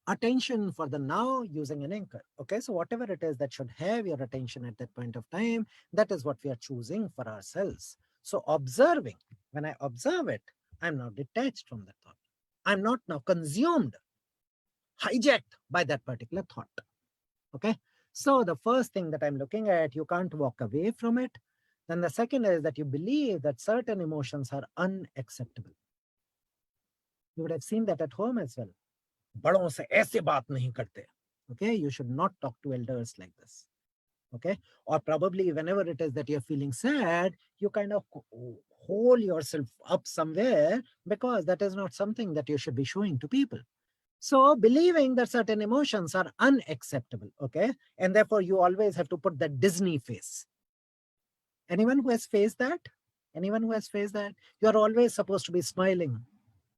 Attention for the now using an anchor. Okay, so whatever it is that should have your attention at that point of time, that is what we are choosing for ourselves. So observing, when I observe it, I'm now detached from that thought. I'm not now consumed, hijacked by that particular thought. Okay, so the first thing that I'm looking at, you can't walk away from it. Then the second is that you believe that certain emotions are unacceptable. You would have seen that at home as well. बड़ों से ऐसे बात नहीं करते. Okay, you should not talk to elders like this. Okay, or probably whenever it is that you're feeling sad, you kind of hold yourself up somewhere because that is not something that you should be showing to people. So believing that certain emotions are unacceptable, okay, and therefore you always have to put that Disney face. Anyone who has faced that? Anyone who has faced that? You're always supposed to be smiling,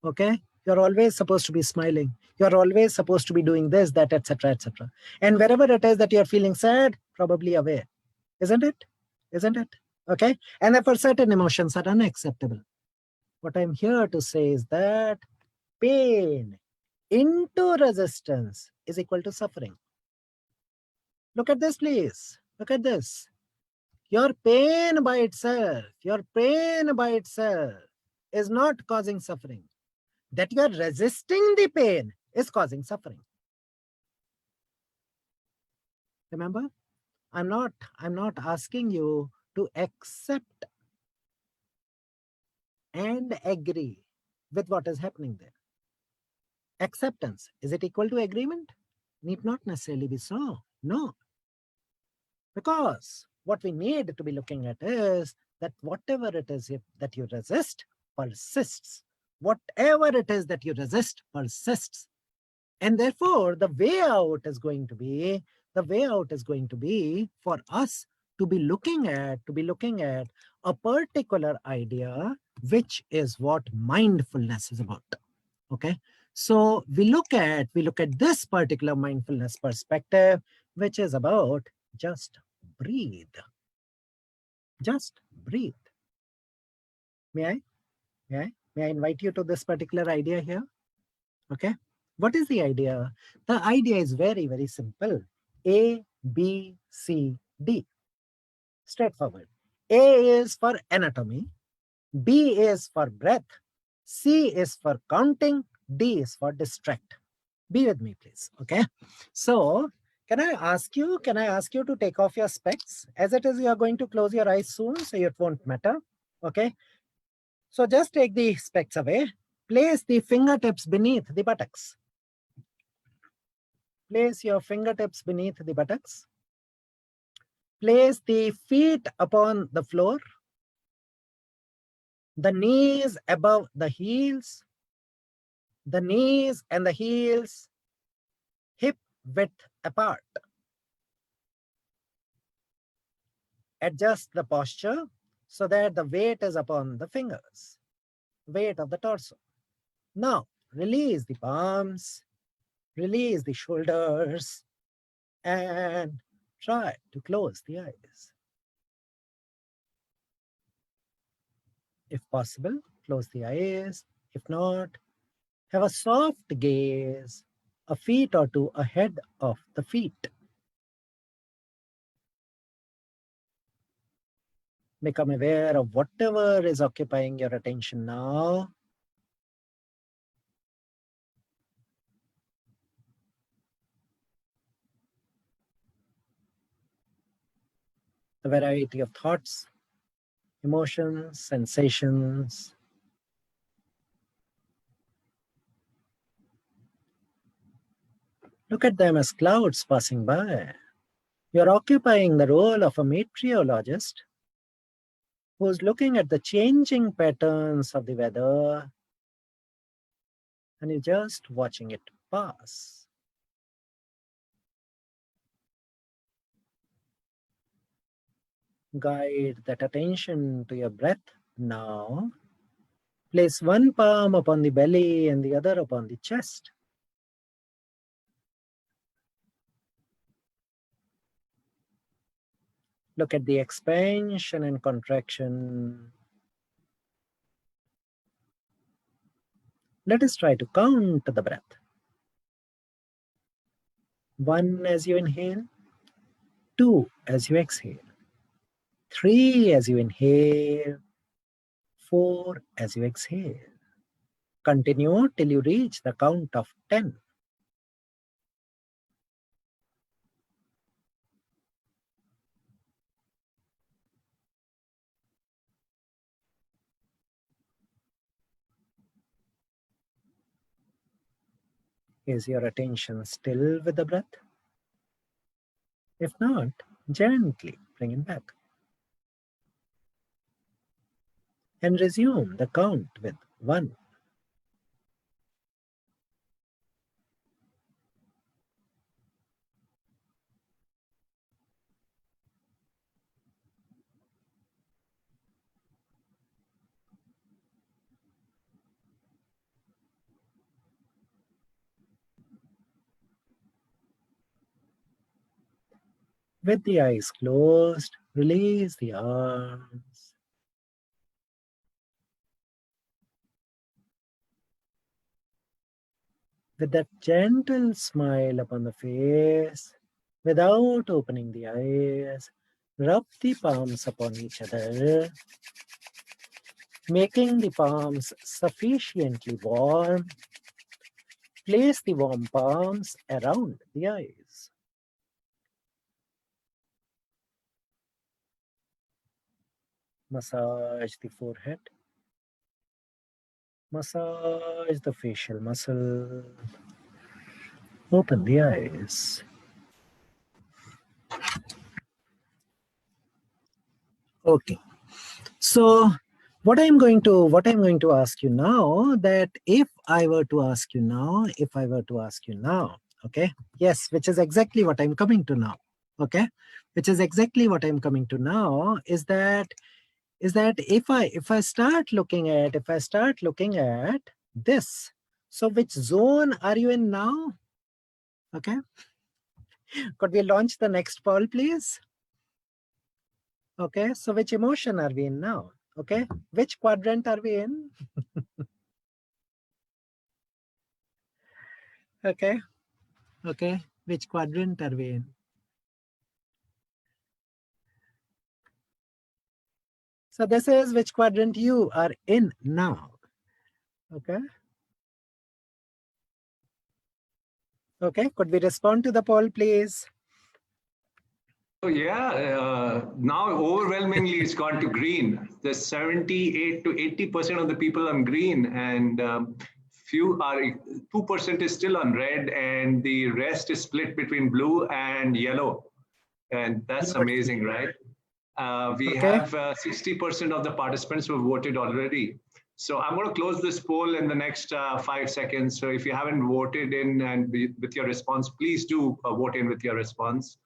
okay? You're always supposed to be smiling. You're always supposed to be doing this, that, etc., etc. And wherever it is that you're feeling sad, probably aware. Isn't it? Isn't it? Okay? And therefore certain emotions are unacceptable. What I'm here to say is that pain into resistance is equal to suffering. Look at this, please. Look at this. Your pain by itself is not causing suffering. That you are resisting the pain is causing suffering. Remember, I'm not asking you to accept and agree with what is happening there. Acceptance, is it equal to agreement? Need not necessarily be so. No. Because what we need to be looking at is that whatever it is that you resist persists. Whatever it is that you resist persists. And therefore, the way out is going to be for us to be looking at a particular idea, which is what mindfulness is about. Okay. So we look at this particular mindfulness perspective, which is about just breathe. Just breathe. May I invite you to this particular idea here? Okay. What is the idea? The idea is very, very simple. A, B, C, D. Straightforward. A is for anatomy. B is for breath. C is for counting. D is for distract. Be with me, please. Okay. So can I ask you to take off your specs? As it is, you are going to close your eyes soon, so it won't matter. Okay. So just take the specs away. Place the fingertips beneath the buttocks. Place your fingertips beneath the buttocks. Place the feet upon the floor. The knees above the heels. The knees and the heels hip width apart. Adjust the posture so that the weight is upon the fingers, weight of the torso. Now, release the palms, release the shoulders, and try to close the eyes. If possible, close the eyes. If not, have a soft gaze, a feet or two ahead of the feet. Become aware of whatever is occupying your attention now. The variety of thoughts, emotions, sensations. Look at them as clouds passing by. You're occupying the role of a meteorologist who's looking at the changing patterns of the weather, and you're just watching it pass. Guide that attention to your breath now. Place one palm upon the belly and the other upon the chest. Look at the expansion and contraction. Let us try to count the breath. 1 as you inhale, 2 as you exhale, 3 as you inhale, 4 as you exhale. Continue till you reach the count of 10. Is your attention still with the breath? If not, gently bring it back. And resume the count with 1. With the eyes closed, release the arms. With that gentle smile upon the face, without opening the eyes, rub the palms upon each other, making the palms sufficiently warm. Place the warm palms around the eyes. Massage the forehead. Massage the facial muscle. Open the eyes. Okay. So what I'm going to ask you now, that if I were to ask you now, okay, yes, which is exactly what I'm coming to now, okay, which is exactly what I'm coming to now, is that if I start looking at this, so which zone are you in now? Okay, could we launch the next poll, please? Okay, so which emotion are we in now? Okay, which quadrant are we in? Okay, okay, which quadrant are we in? So this is which quadrant you are in now. Okay. Okay, could we respond to the poll, please? So yeah, now overwhelmingly it's gone to green. The 78 to 80% of the people on green, and few are 2% is still on red, and the rest is split between blue and yellow. And that's amazing, right? We have 60% of the participants who have voted already. So I'm going to close this poll in the next 5 seconds. So if you haven't voted in and with your response, please do vote in with your response.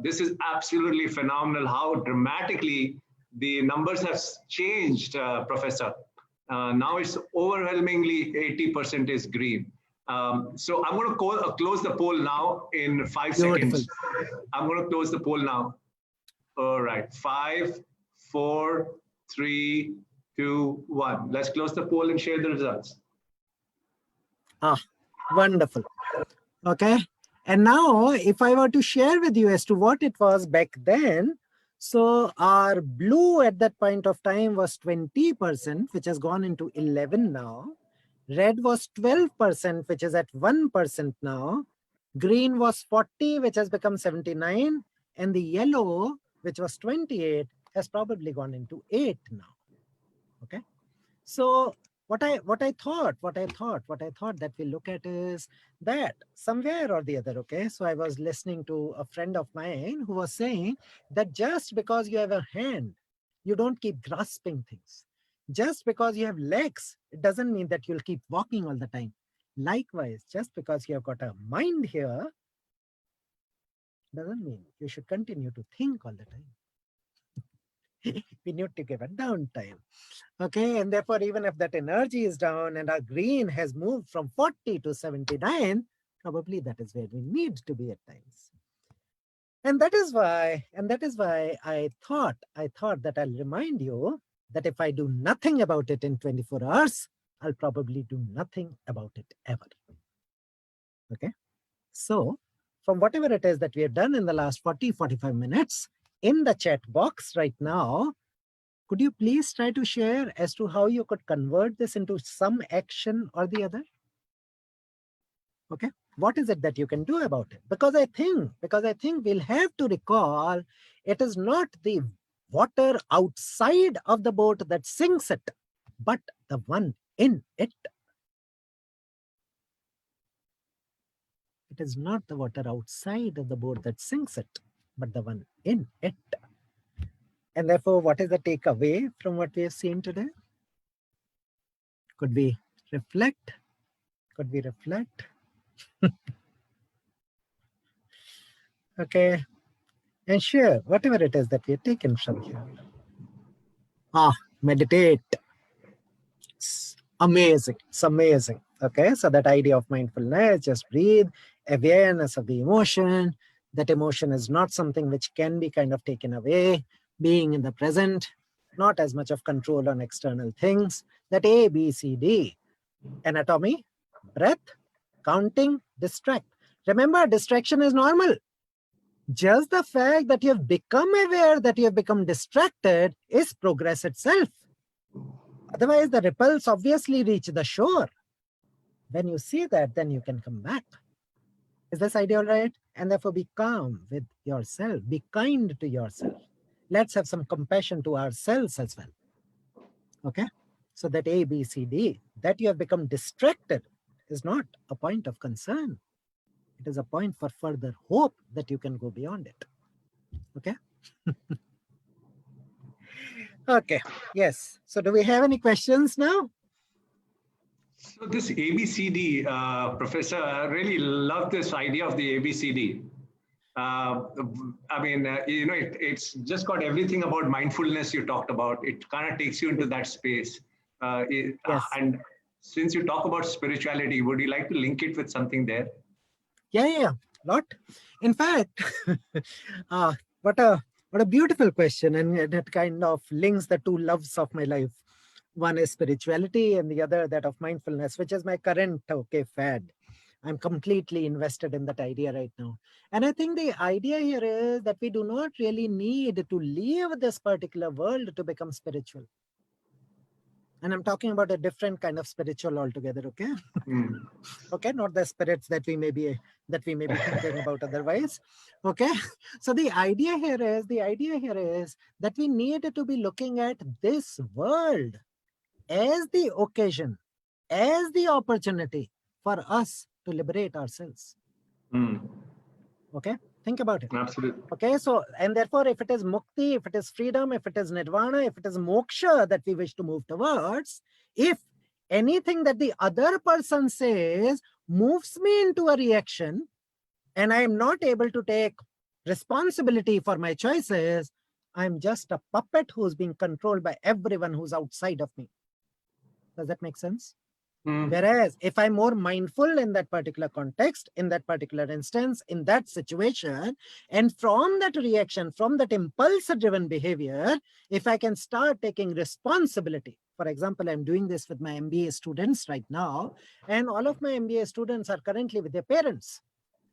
This is absolutely phenomenal how dramatically the numbers have changed, Professor. Now it's overwhelmingly 80% is green. So I'm going to close the poll now in 5 seconds. I'm going to close the poll now. All right, 5, 4, 3, 2, 1. Let's close the poll and share the results. Ah, wonderful. Okay. And now if I were to share with you as to what it was back then, so our blue at that point of time was 20%, which has gone into 11 now. Red was 12%, which is at 1% now. Green was 40, which has become 79. And the yellow, which was 28, has probably gone into 8 now. Okay. So what I thought that we look at is that somewhere or the other, okay, so I was listening to a friend of mine who was saying that just because you have a hand, you don't keep grasping things. Just because you have legs, it doesn't mean that you'll keep walking all the time. Likewise, just because you have got a mind here, doesn't mean you should continue to think all the time. We need to give a downtime. Okay, and therefore, even if that energy is down and our green has moved from 40 to 79, probably that is where we need to be at times. And that is why I thought that I'll remind you that if I do nothing about it in 24 hours, I'll probably do nothing about it ever. Okay, so from whatever it is that we have done in the last 45 minutes, in the chat box right now, could you please try to share as to how you could convert this into some action or the other? Okay, what is it that you can do about it? Because I think we'll have to recall it is not the water outside of the boat that sinks it, but the one in it. It is not the water outside of the boat that sinks it, but the one in it. And therefore, what is the takeaway from what we have seen today? Could we reflect? Could we reflect? Okay. And share whatever it is that we have taken from here. Meditate. It's amazing. It's amazing. Okay. So that idea of mindfulness, just breathe, awareness of the emotion. That emotion is not something which can be kind of taken away. Being in the present, not as much of control on external things. That A, B, C, D. Anatomy, breath, counting, distract. Remember, distraction is normal. Just the fact that you have become aware that you have become distracted is progress itself. Otherwise, the ripples obviously reach the shore. When you see that, then you can come back. Is this idea all right? And therefore, be calm with yourself. Be kind to yourself. Let's have some compassion to ourselves as well. Okay? So that A, B, C, D, that you have become distracted is not a point of concern. It is a point for further hope that you can go beyond it. Okay? Okay. Yes. So do we have any questions now? So this ABCD, Professor, I really love this idea of the ABCD. I mean, it's just got everything about mindfulness you talked about. It kind of takes you into that space. Yes. And since you talk about spirituality, would you like to link it with something there? Yeah. Lot. In fact, what a What a beautiful question. And it kind of links the two loves of my life. One is spirituality and the other that of mindfulness, which is my current fad. I'm completely invested in that idea right now. And I think the idea here is that we do not really need to leave this particular world to become spiritual. And I'm talking about a different kind of spiritual altogether, okay? Okay, not the spirits that we may be thinking about otherwise. Okay. So the idea here is that we need to be looking at this world as the occasion, as the opportunity for us to liberate ourselves. Okay, think about it. Absolutely. Okay, so, and therefore, if it is mukti, if it is freedom, if it is nirvana, if it is moksha that we wish to move towards, if anything that the other person says moves me into a reaction and I am not able to take responsibility for my choices, I'm just a puppet who's being controlled by everyone who's outside of me. Does that make sense? Whereas if I'm more mindful in that particular context, in that particular instance, in that situation, and from that reaction, from that impulse-driven behavior, if I can start taking responsibility. For example, I'm doing this with my MBA students right now, and all of my MBA students are currently with their parents.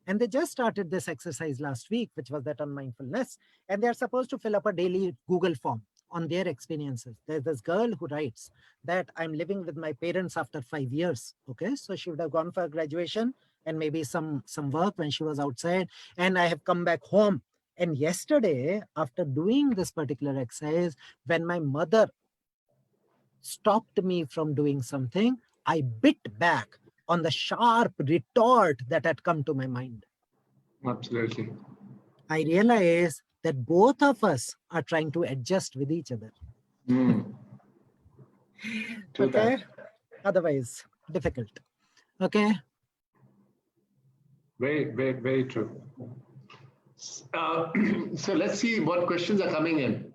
And they just started this exercise last week, which was that on mindfulness. And they're supposed to fill up a daily Google form on their experiences. There's this girl who writes that I'm living with my parents after 5 years. Okay, so she would have gone for graduation and maybe some work when she was outside. And I have come back home. And yesterday, after doing this particular exercise, when my mother stopped me from doing something, I bit back on the sharp retort that had come to my mind. Absolutely. I realized that both of us are trying to adjust with each other. Okay. Otherwise, difficult. Okay. Very, very, very true. So let's see what questions are coming in.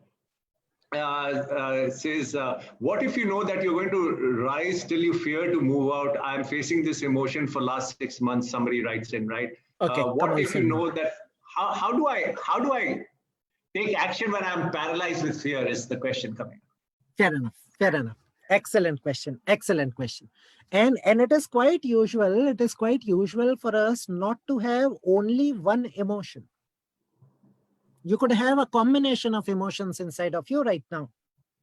Says, what if you know that you're going to rise till you fear to move out? I'm facing this emotion for last 6 months. Somebody writes in, right? Okay. What if you know that? How do I take action when I'm paralyzed with fear? Is the question coming? Fair enough. Fair enough. Excellent question. Excellent question. And it is quite usual. It is quite usual for us not to have only one emotion. You could have a combination of emotions inside of you right now.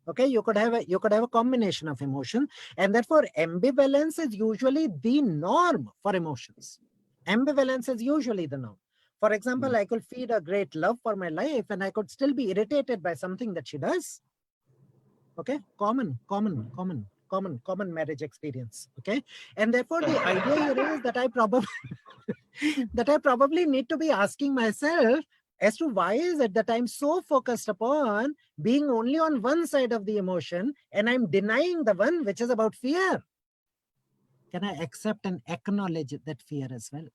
Okay, you could have a combination of emotion, and therefore ambivalence is usually the norm for emotions. Ambivalence is usually the norm. For example, I could feed a great love for my life and I could still be irritated by something that she does. Okay, common marriage experience. Okay, and therefore the idea here is that I probably need to be asking myself as to why is it that I'm so focused upon being only on one side of the emotion and I'm denying the one which is about fear. Can I accept and acknowledge that fear as well?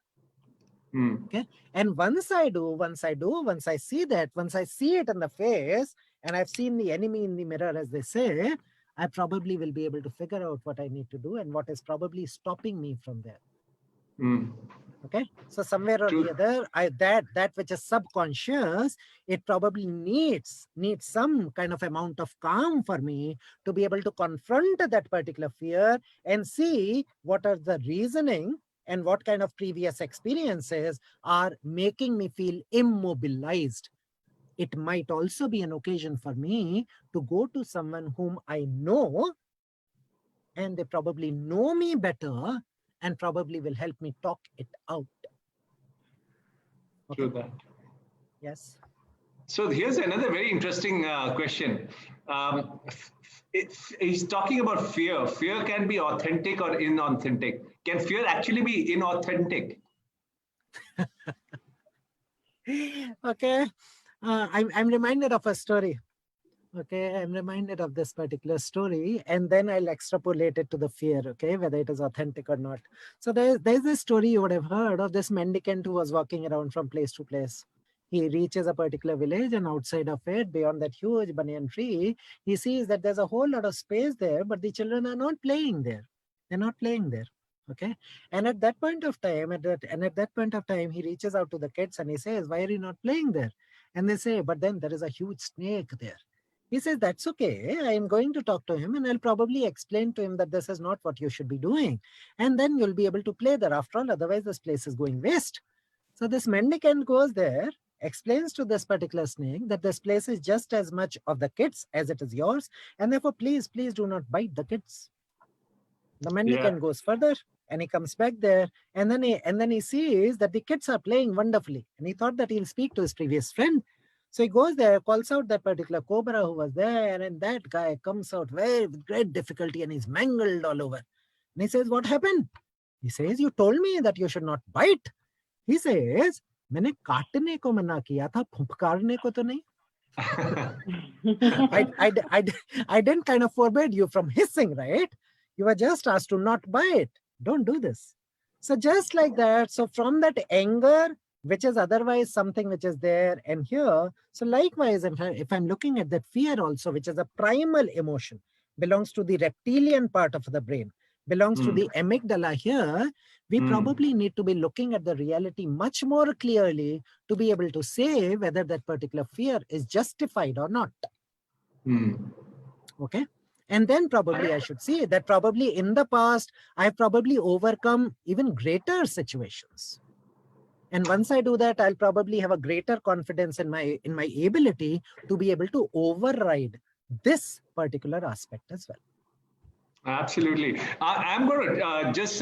Okay. And once I see that, once I see it in the face, and I've seen the enemy in the mirror, as they say, I probably will be able to figure out what I need to do and what is probably stopping me from there. Okay, so somewhere or the other, that which is subconscious, it probably needs some kind of amount of calm for me to be able to confront that particular fear and see what are the reasoning and what kind of previous experiences are making me feel immobilized. It might also be an occasion for me to go to someone whom I know, and they probably know me better and probably will help me talk it out. Okay. True that. Yes. So here's another very interesting question. He's talking about fear. Fear can be authentic or inauthentic. Can fear actually be inauthentic? Okay. I'm reminded of a story. Okay, I'm reminded of this particular story, and then I'll extrapolate it to the fear, okay, whether it is authentic or not. So there's this story you would have heard of this mendicant who was walking around from place to place. He reaches a particular village, and outside of it, beyond that huge banyan tree, he sees that there's a whole lot of space there, but the children are not playing there. They're not playing there. Okay. And at that point of time, he reaches out to the kids and he says, why are you not playing there? And they say, but then there is a huge snake there. He says, that's okay. I am going to talk to him and I'll probably explain to him that this is not what you should be doing. And then you'll be able to play there. After all, otherwise this place is going waste. So this mendicant goes there, explains to this particular snake that this place is just as much of the kids as it is yours. And therefore, please do not bite the kids. The mendicant goes further and he comes back there. And then he sees that the kids are playing wonderfully. And he thought that he'll speak to his previous friend. So he goes there, calls out that particular cobra who was there, and that guy comes out with great difficulty and he's mangled all over. And he says, what happened? He says, you told me that you should not bite. He says, मैंने काटने को मना किया था, फुफकारने को तो नहीं. I didn't kind of forbid you from hissing, right? You were just asked to not bite. Don't do this. So just like that, so from that anger, which is otherwise something which is there and here. So likewise, if I'm looking at that fear also, which is a primal emotion, belongs to the reptilian part of the brain, belongs to the amygdala here, we probably need to be looking at the reality much more clearly to be able to say whether that particular fear is justified or not. Okay. And then probably I should say that probably in the past, I've probably overcome even greater situations. And once I do that, I'll probably have a greater confidence in my ability to be able to override this particular aspect as well. Absolutely. I'm going to just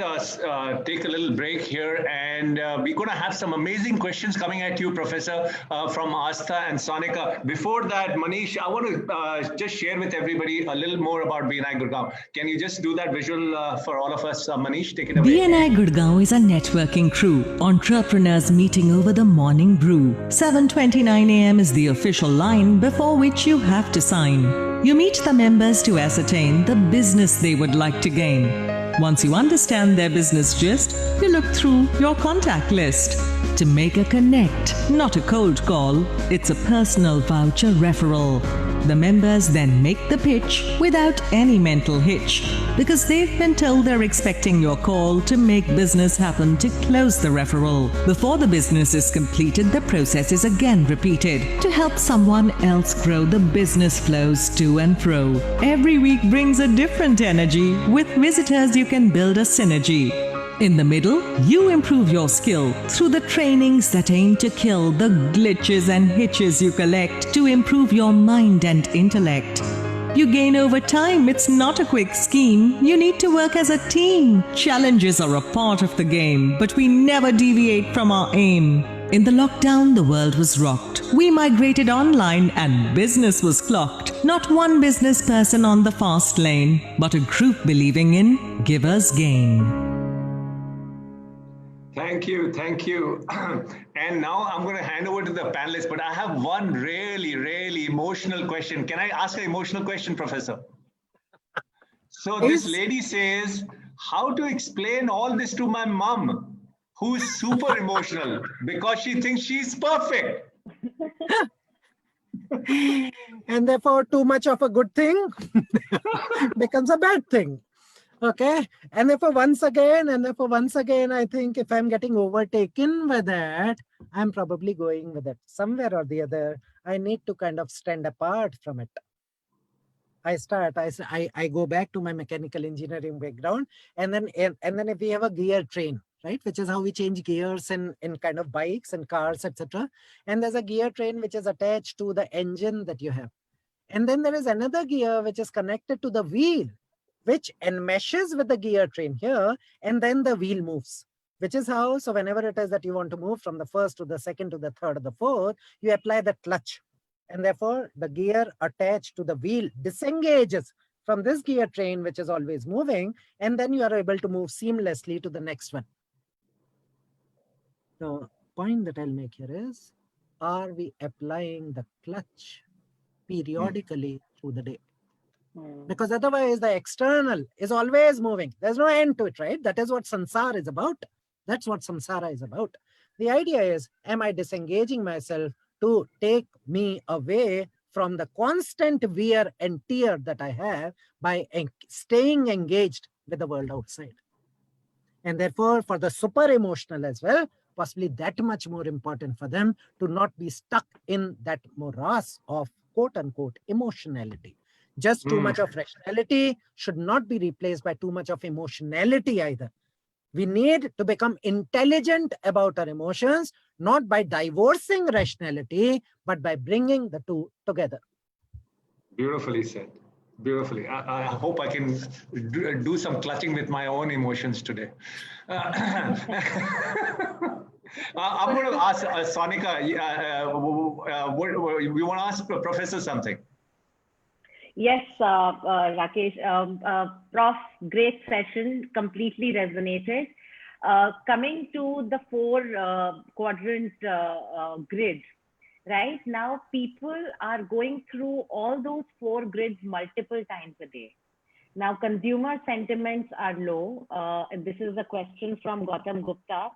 take a little break here, and we're going to have some amazing questions coming at you, Professor, from Astha and Sonika. Before that, Manish, I want to just share with everybody a little more about BNI Gurgaon. Can you just do that visual for all of us? Manish, take it away. BNI Gurgaon is a networking crew, entrepreneurs meeting over the morning brew. 7:29 a.m. is the official line before which you have to sign. You meet the members to ascertain the business they would like to gain. Once you understand their business gist, you look through your contact list. To make a connect, not a cold call, it's a personal voucher referral. The members then make the pitch without any mental hitch because they've been told they're expecting your call to make business happen to close the referral. Before the business is completed, the process is again repeated to help someone else grow. The business flows to and fro. Every week brings a different energy. With visitors, you can build a synergy. In the middle, you improve your skill through the trainings that aim to kill the glitches and hitches you collect to improve your mind and intellect. You gain over time, it's not a quick scheme. You need to work as a team. Challenges are a part of the game, but we never deviate from our aim. In the lockdown, the world was rocked. We migrated online and business was clocked. Not one business person on the fast lane, but a group believing in givers gain. Thank you. Thank you. And now I'm going to hand over to the panelists, but I have one really emotional question. Can I ask an emotional question, Professor? So this lady says, how to explain all this to my mom, who's super emotional because she thinks she's perfect? And therefore, too much of a good thing becomes a bad thing. Okay. And therefore, once again, I think if I'm getting overtaken with that, I'm probably going with it. Somewhere or the other, I need to kind of stand apart from it. I go back to my mechanical engineering background, and then if we have a gear train, right, which is how we change gears in kind of bikes and cars, etc. And there's a gear train which is attached to the engine that you have. And then there is another gear which is connected to the wheel, which enmeshes with the gear train here, and then the wheel moves, which is how, so whenever it is that you want to move from the first to the second to the third or the fourth, you apply the clutch. And therefore, the gear attached to the wheel disengages from this gear train, which is always moving, and then you are able to move seamlessly to the next one. The point that I'll make here is, are we applying the clutch periodically through the day? Because otherwise the external is always moving. There's no end to it, right? That is what samsara is about. That's what samsara is about. The idea is, am I disengaging myself to take me away from the constant wear and tear that I have by staying engaged with the world outside? And therefore, for the super emotional as well, possibly that much more important for them to not be stuck in that morass of quote unquote emotionality. Just too much of rationality should not be replaced by too much of emotionality either. We need to become intelligent about our emotions, not by divorcing rationality, but by bringing the two together. Beautifully said. Beautifully. I hope I can do some clutching with my own emotions today. I'm going to ask Sonika, we want to ask Professor something. Yes, Rakesh, Prof, great session, completely resonated. Coming to the four quadrant grid, right now people are going through all those four grids multiple times a day. Now consumer sentiments are low. This is a question from Gautam Gupta,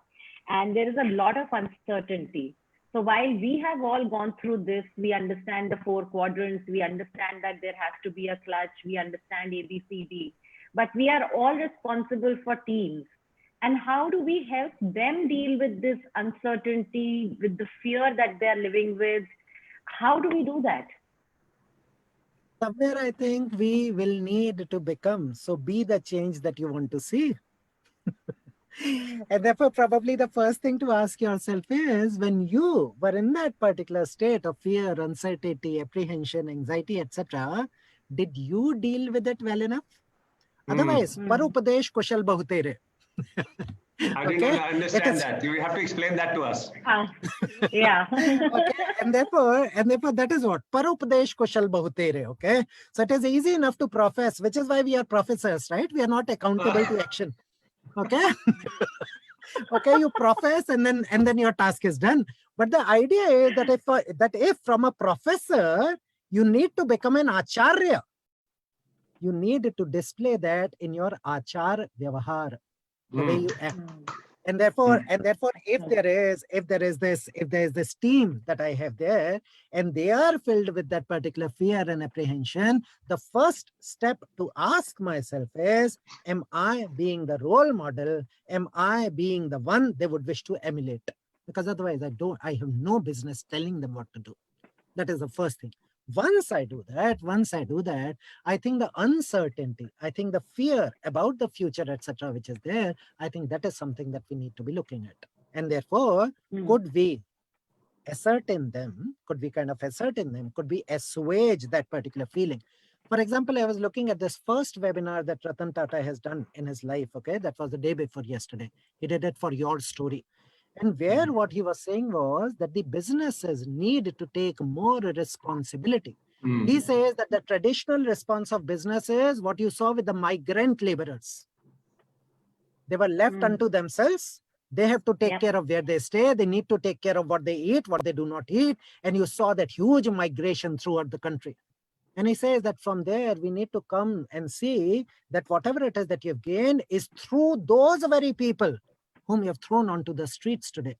and there is a lot of uncertainty. So while we have all gone through this, we understand the four quadrants, we understand that there has to be a clutch, we understand ABCD, but we are all responsible for teams. And how do we help them deal with this uncertainty, with the fear that they're living with? How do we do that? Somewhere I think we will need to become, so be the change that you want to see. And therefore, probably the first thing to ask yourself is, when you were in that particular state of fear, uncertainty, apprehension, anxiety, etc., did you deal with it well enough? Otherwise, parupadesh kushal bahutere. I didn't understand that. You have to explain that to us. Yeah. Okay, and therefore that is what parupadesh kushal bahutere. Okay, so it is easy enough to profess, which is why we are professors, right? We are not accountable to action. Okay. Okay, you profess and then your task is done. But the idea is that if from a professor you need to become an acharya, you need to display that in your achar vyavahar, the way you act. And therefore, if there is this team that I have there, and they are filled with that particular fear and apprehension, the first step to ask myself is, am I being the role model? Am I being the one they would wish to emulate? Because otherwise I have no business telling them what to do. That is the first thing. Once I do that, I think the uncertainty, I think the fear about the future, etc., which is there, I think that is something that we need to be looking at. And therefore, could we ascertain them? Could we assuage that particular feeling? For example, I was looking at this first webinar that Ratan Tata has done in his life. Okay, that was the day before yesterday. He did it for Your Story. And where what he was saying was that the businesses need to take more responsibility. He says that the traditional response of business is what you saw with the migrant laborers. They were left unto themselves. They have to take care of where they stay. They need to take care of what they eat, what they do not eat. And you saw that huge migration throughout the country. And he says that from there, we need to come and see that whatever it is that you've gained is through those very people whom you have thrown onto the streets today.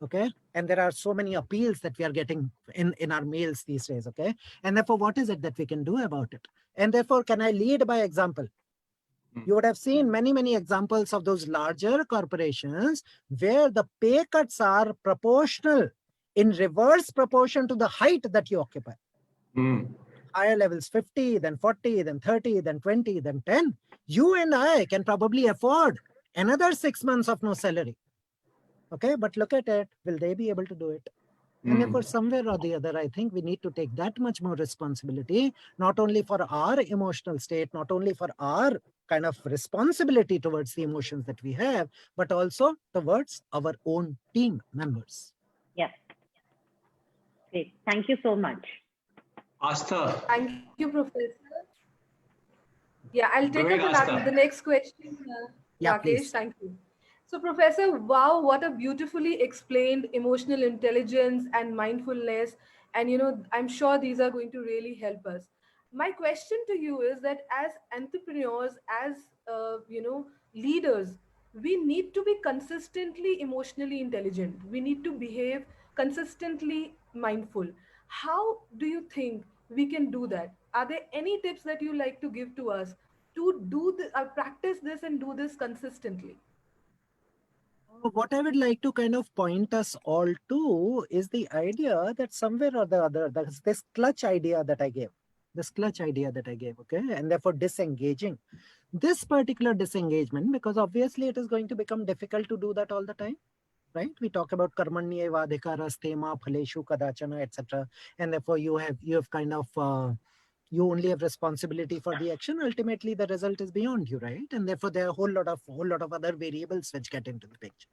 Okay. And there are so many appeals that we are getting in our mails these days. Okay. And therefore, what is it that we can do about it? And therefore, can I lead by example? You would have seen many, many examples of those larger corporations where the pay cuts are proportional, in reverse proportion to the height that you occupy. Higher levels 50, then 40, then 30, then 20, then 10. You and I can probably afford another 6 months of no salary. Okay, but look at it. Will they be able to do it? And therefore, somewhere or the other, I think we need to take that much more responsibility, not only for our emotional state, not only for our kind of responsibility towards the emotions that we have, but also towards our own team members. Yes. Great. Thank you so much. Astha. Thank you, Professor. Yeah, I'll take up the next question, Yeah, Rakesh. please. Thank you. So, Professor, wow, what a beautifully explained emotional intelligence and mindfulness. And, I'm sure these are going to really help us. My question to you is that as entrepreneurs, as, leaders, we need to be consistently emotionally intelligent. We need to behave consistently mindful. How do you think we can do that? Are there any tips that you like to give to us to do practice this and do this consistently? So what I would like to kind of point us all to is the idea that somewhere or the other, this clutch idea that I gave, okay, and therefore disengaging. This particular disengagement, because obviously it is going to become difficult to do that all the time, right? We talk about karmanyeva adhikarastema phaleshu kadachana, etc. And therefore you have kind of you only have responsibility for the action. Ultimately, the result is beyond you, right? And therefore, there are a whole lot of other variables which get into the picture.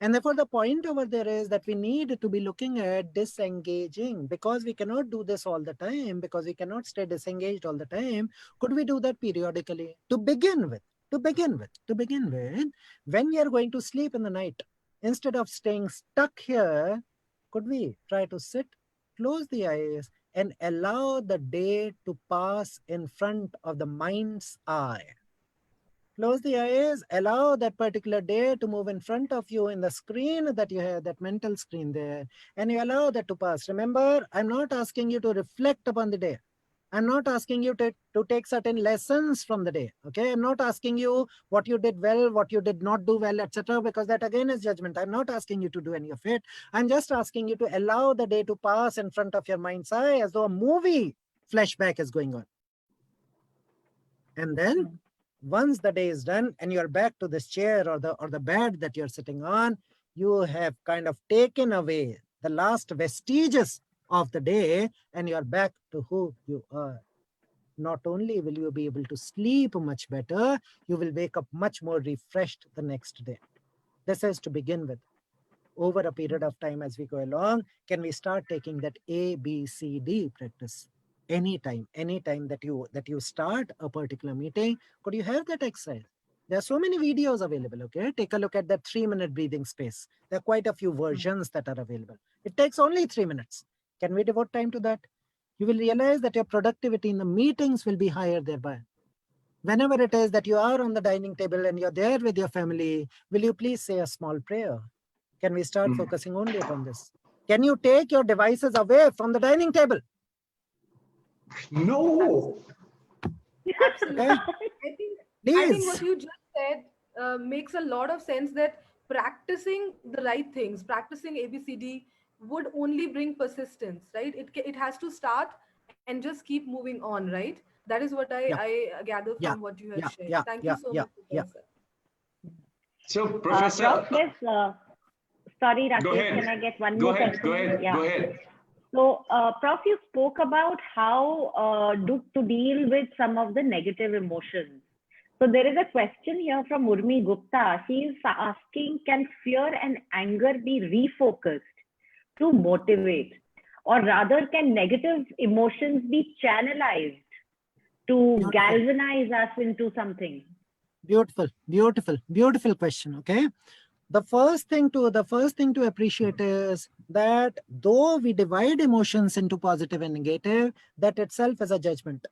And therefore, the point over there is that we need to be looking at disengaging, because we cannot do this all the time, because we cannot stay disengaged all the time. Could we do that periodically? To begin with, when we are going to sleep in the night, instead of staying stuck here, could we try to sit, close the eyes, and allow the day to pass in front of the mind's eye? Close the eyes, allow that particular day to move in front of you in the screen that you have, that mental screen there, and you allow that to pass. Remember, I'm not asking you to reflect upon the day. I'm not asking you to take certain lessons from the day, okay? I'm not asking you what you did well, what you did not do well, etc., because that again is judgment. I'm not asking you to do any of it. I'm just asking you to allow the day to pass in front of your mind's eye as though a movie flashback is going on. And then once the day is done and you're back to this chair or the bed that you're sitting on, you have kind of taken away the last vestiges of the day and you're back to who you are. Not only will you be able to sleep much better, you will wake up much more refreshed the next day. This is to begin with. Over a period of time as we go along, can we start taking that ABCD practice? Anytime that you start a particular meeting, could you have that exercise? There are so many videos available, okay? Take a look at that 3-minute breathing space. There are quite a few versions that are available. It takes only 3 minutes. Can we devote time to that? You will realize that your productivity in the meetings will be higher thereby. Whenever it is that you are on the dining table and you're there with your family, will you please say a small prayer? Can we start focusing only upon this? Can you take your devices away from the dining table? No. Absolutely. I think what you just said makes a lot of sense, that practicing the right things, practicing ABCD would only bring persistence, right? It has to start and just keep moving on, right? That is what I gather from what you have shared. Thank you so much, Professor. So, Professor. Prof, sorry, Rakesh, can I get one more question? Go ahead. So, Prof, you spoke about how to deal with some of the negative emotions. So there is a question here from Urmi Gupta. She is asking, can fear and anger be refocused to motivate? Or rather, can negative emotions be channelized to galvanize us into something? Beautiful question, okay? The first thing to appreciate is that though we divide emotions into positive and negative, that itself is a judgment.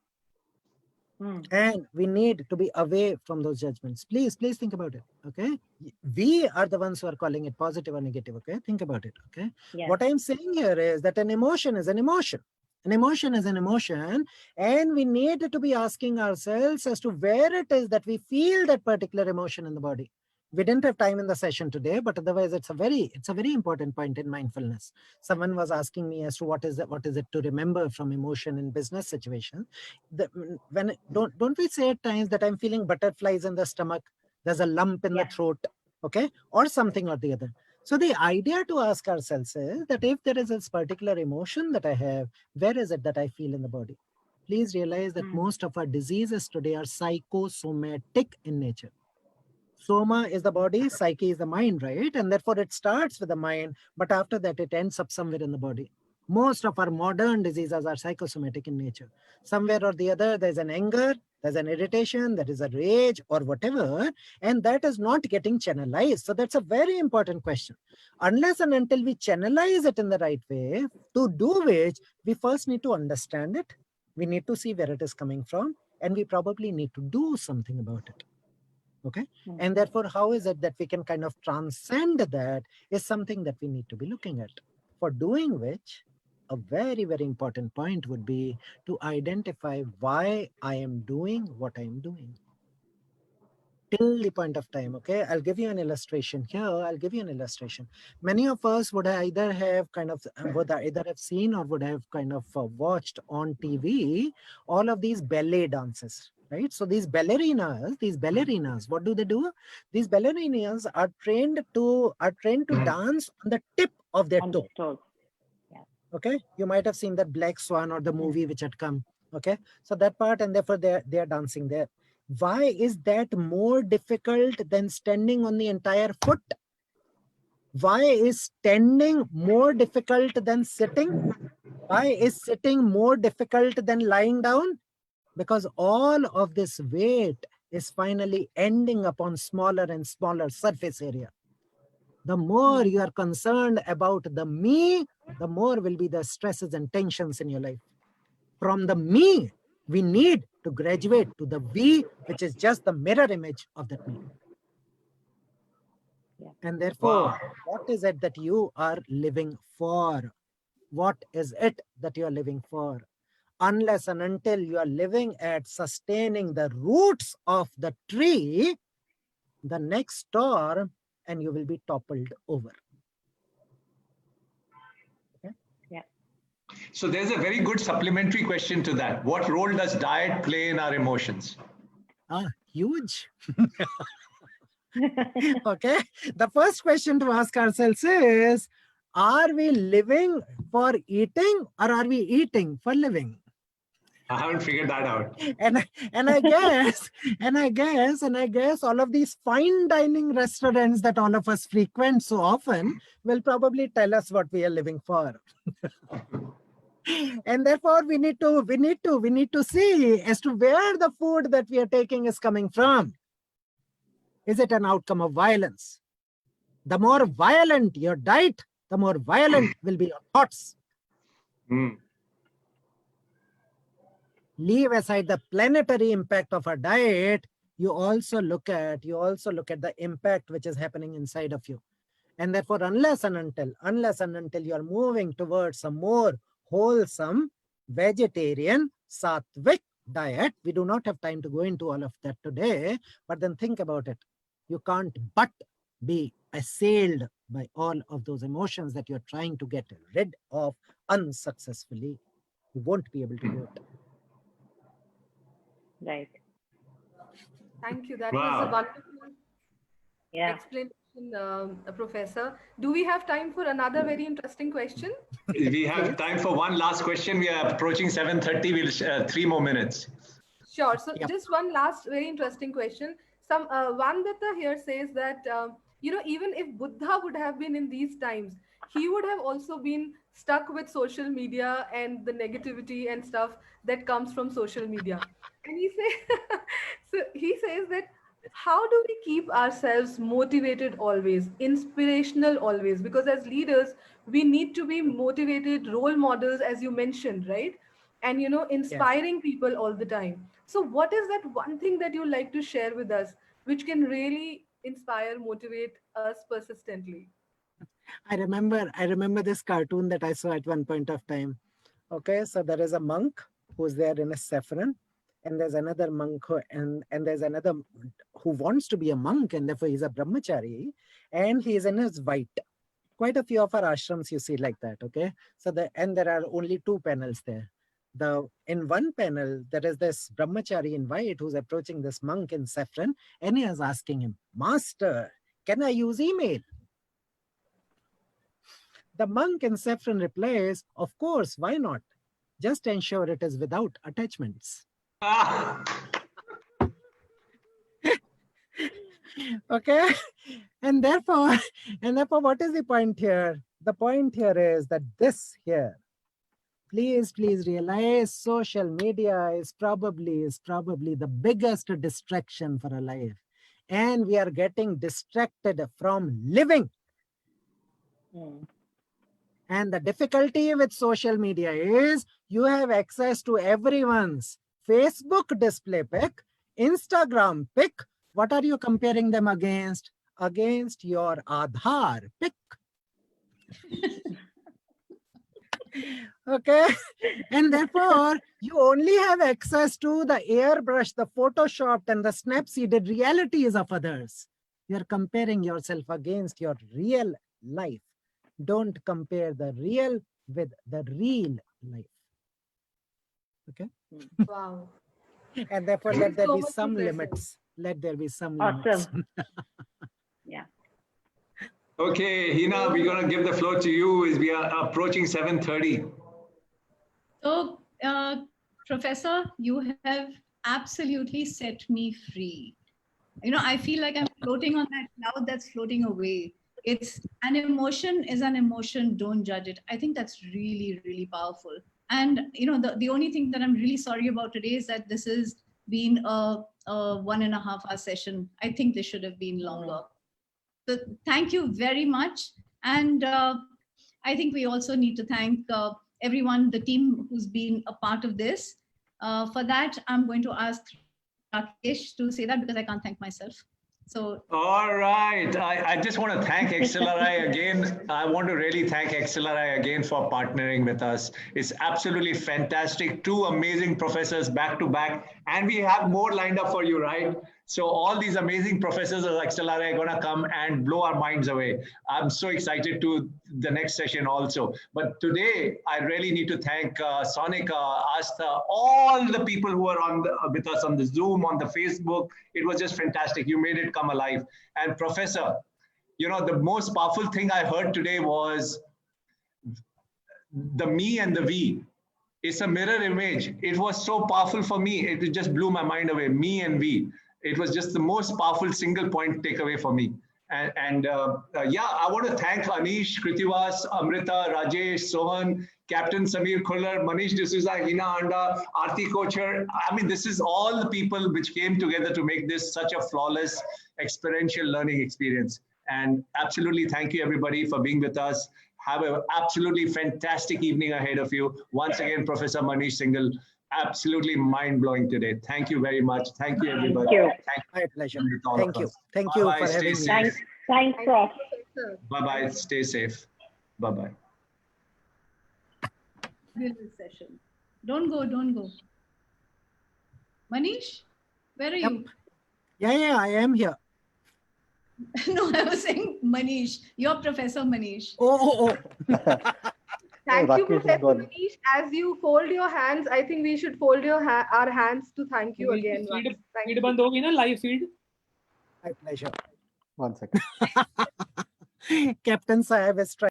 And we need to be away from those judgments. Please think about it, okay? We are the ones who are calling it positive or negative, okay? Think about it, okay? Yes. What I'm saying here is that an emotion is an emotion. An emotion is an emotion, and we need to be asking ourselves as to where it is that we feel that particular emotion in the body. We didn't have time in the session today, but otherwise it's a very important point in mindfulness. Someone was asking me as to what is it to remember from emotion in business situations. Don't we say at times that I'm feeling butterflies in the stomach, there's a lump in the throat, okay, or something or the other. So the idea to ask ourselves is that if there is this particular emotion that I have, where is it that I feel in the body? Please realize that most of our diseases today are psychosomatic in nature. Soma is the body, psyche is the mind, right? And therefore it starts with the mind, but after that it ends up somewhere in the body. Most of our modern diseases are psychosomatic in nature. Somewhere or the other, there's an anger, there's an irritation, there is a rage or whatever, and that is not getting channelized. So that's a very important question. Unless and until we channelize it in the right way, to do which we first need to understand it. We need to see where it is coming from, and we probably need to do something about it. Okay. And therefore, how is it that we can kind of transcend that is something that we need to be looking at. For doing which, a very, very important point would be to identify why I am doing what I am doing. till the point of time. Okay, I'll give you an illustration here. I'll give you an illustration. Many of us would either have seen or would have kind of watched on TV all of these ballet dances, right? So these ballerinas, what do they do? These ballerinas are trained to dance on the tip of their toe. Yeah. Okay, you might have seen that Black Swan or the movie which had come. Okay, so that part, and therefore they are dancing there. Why is that more difficult than standing on the entire foot? Why is standing more difficult than sitting? Why is sitting more difficult than lying down? Because all of this weight is finally ending upon smaller and smaller surface area. The more you are concerned about the me, the more will be the stresses and tensions in your life. From the me, we need to graduate to the we, which is just the mirror image of that me. Yeah. And therefore, what is it that you are living for? What is it that you are living for? Unless and until you are living at sustaining the roots of the tree, the next storm, and you will be toppled over. Okay? Yeah. So there's a very good supplementary question to that. What role does diet play in our emotions? Huge. Okay. The first question to ask ourselves is, are we living for eating or are we eating for living? I haven't figured that out. And I guess all of these fine dining restaurants that all of us frequent so often will probably tell us what we are living for. And therefore we need to see as to where the food that we are taking is coming from. Is it an outcome of violence? The more violent your diet, the more violent will be your thoughts. Leave aside the planetary impact of a diet, you also look at the impact which is happening inside of you. And therefore, unless and until you are moving towards a more wholesome, vegetarian, sattvic diet, we do not have time to go into all of that today, but then think about it. You can't but be assailed by all of those emotions that you're trying to get rid of unsuccessfully. You won't be able to do it. Right. Thank you. That was a wonderful explanation, Professor. Do we have time for another very interesting question? We have time for one last question. We are approaching 7:30. We'll 3 more minutes. Sure. So just one last very interesting question. Vandata here says that, even if Buddha would have been in these times, he would have also been stuck with social media and the negativity and stuff that comes from social media. And he says that, how do we keep ourselves motivated always, inspirational always? Because as leaders, we need to be motivated role models, as you mentioned, right? And, inspiring people all the time. So what is that one thing that you like to share with us, which can really inspire, motivate us persistently? I remember this cartoon that I saw at one point of time. Okay, so there is a monk who's there in a saffron, and there's another monk and there's another who wants to be a monk, and therefore he's a brahmachari, and he's in his white. Quite a few of our ashrams you see like that. Okay, so there are only 2 panels there. In one panel there is this brahmachari in white who's approaching this monk in saffron, and he is asking him, "Master, can I use email?" The monk in saffron replies, "Of course, why not? Just ensure it is without attachments." Okay, and therefore, what is the point here? The point here is that this here, please realize, social media is probably the biggest distraction for a life, and we are getting distracted from living. And the difficulty with social media is you have access to everyone's Facebook display pic, Instagram pic. What are you comparing them against? Against your Aadhaar pic. Okay. And therefore, you only have access to the airbrush, the photoshopped, and the snap-seeded realities of others. You're comparing yourself against your real life. Don't compare the real with the real life. Okay. Wow. And therefore, Thank let you there so be much, some Professor. limits. Let there be some Awesome. limits. Yeah. Okay, Hina, we're going to give the floor to you as we are approaching 7:30. So, Professor, you have absolutely set me free. You know, I feel like I'm floating on that cloud that's floating away. It's an emotion is an emotion, don't judge it. I think that's really, really powerful. And, you know, the only thing that I'm really sorry about today is that this has been a 1.5 hour session. I think this should have been longer. So thank you very much. And I think we also need to thank everyone, the team who's been a part of this. For that, I'm going to ask Rakesh to say that because I can't thank myself. So, All right. I just want to thank XLRI again. I want to really thank XLRI again for partnering with us. It's absolutely fantastic. 2 amazing professors back to back. And we have more lined up for you, right? So all these amazing professors of XLRI are going to come and blow our minds away. I'm so excited to the next session also. But today, I really need to thank Sonika, Asta, all the people who are on with us on the Zoom, on the Facebook. It was just fantastic. You made it come alive. And Professor, you know, the most powerful thing I heard today was the me and the we. It's a mirror image. It was so powerful for me. It just blew my mind away. Me and we. It was just the most powerful single point takeaway for me. And yeah, I want to thank Anish, Krithivas, Amrita, Rajesh, Sohan, Captain Samir Khullar, Manish D'Souza, Hina Anda, Aarti Kochar. I mean, this is all the people which came together to make this such a flawless experiential learning experience. And absolutely thank you everybody for being with us. Have an absolutely fantastic evening ahead of you. Once again, Professor Manish Singhal, absolutely mind-blowing today. Thank you very much. Thank you, everybody. Thank you. My pleasure. with all Thank of you. us. Thank you Bye-bye. for Stay having me. safe. Thanks, Prof. Bye-bye. Stay safe. Bye-bye. fabulous session. Don't go, don't go. Manish, where are you? Yeah, I am here. No, I was saying Manish. You're Professor Manish. Oh. Thank you, Rakesh is Professor gone. Manish. As you fold your hands, I think we should fold our hands to thank you again. Feed once. Thank feed you. बंद होगी ना live feed. My pleasure. 1 second. Captain Sahab is trying.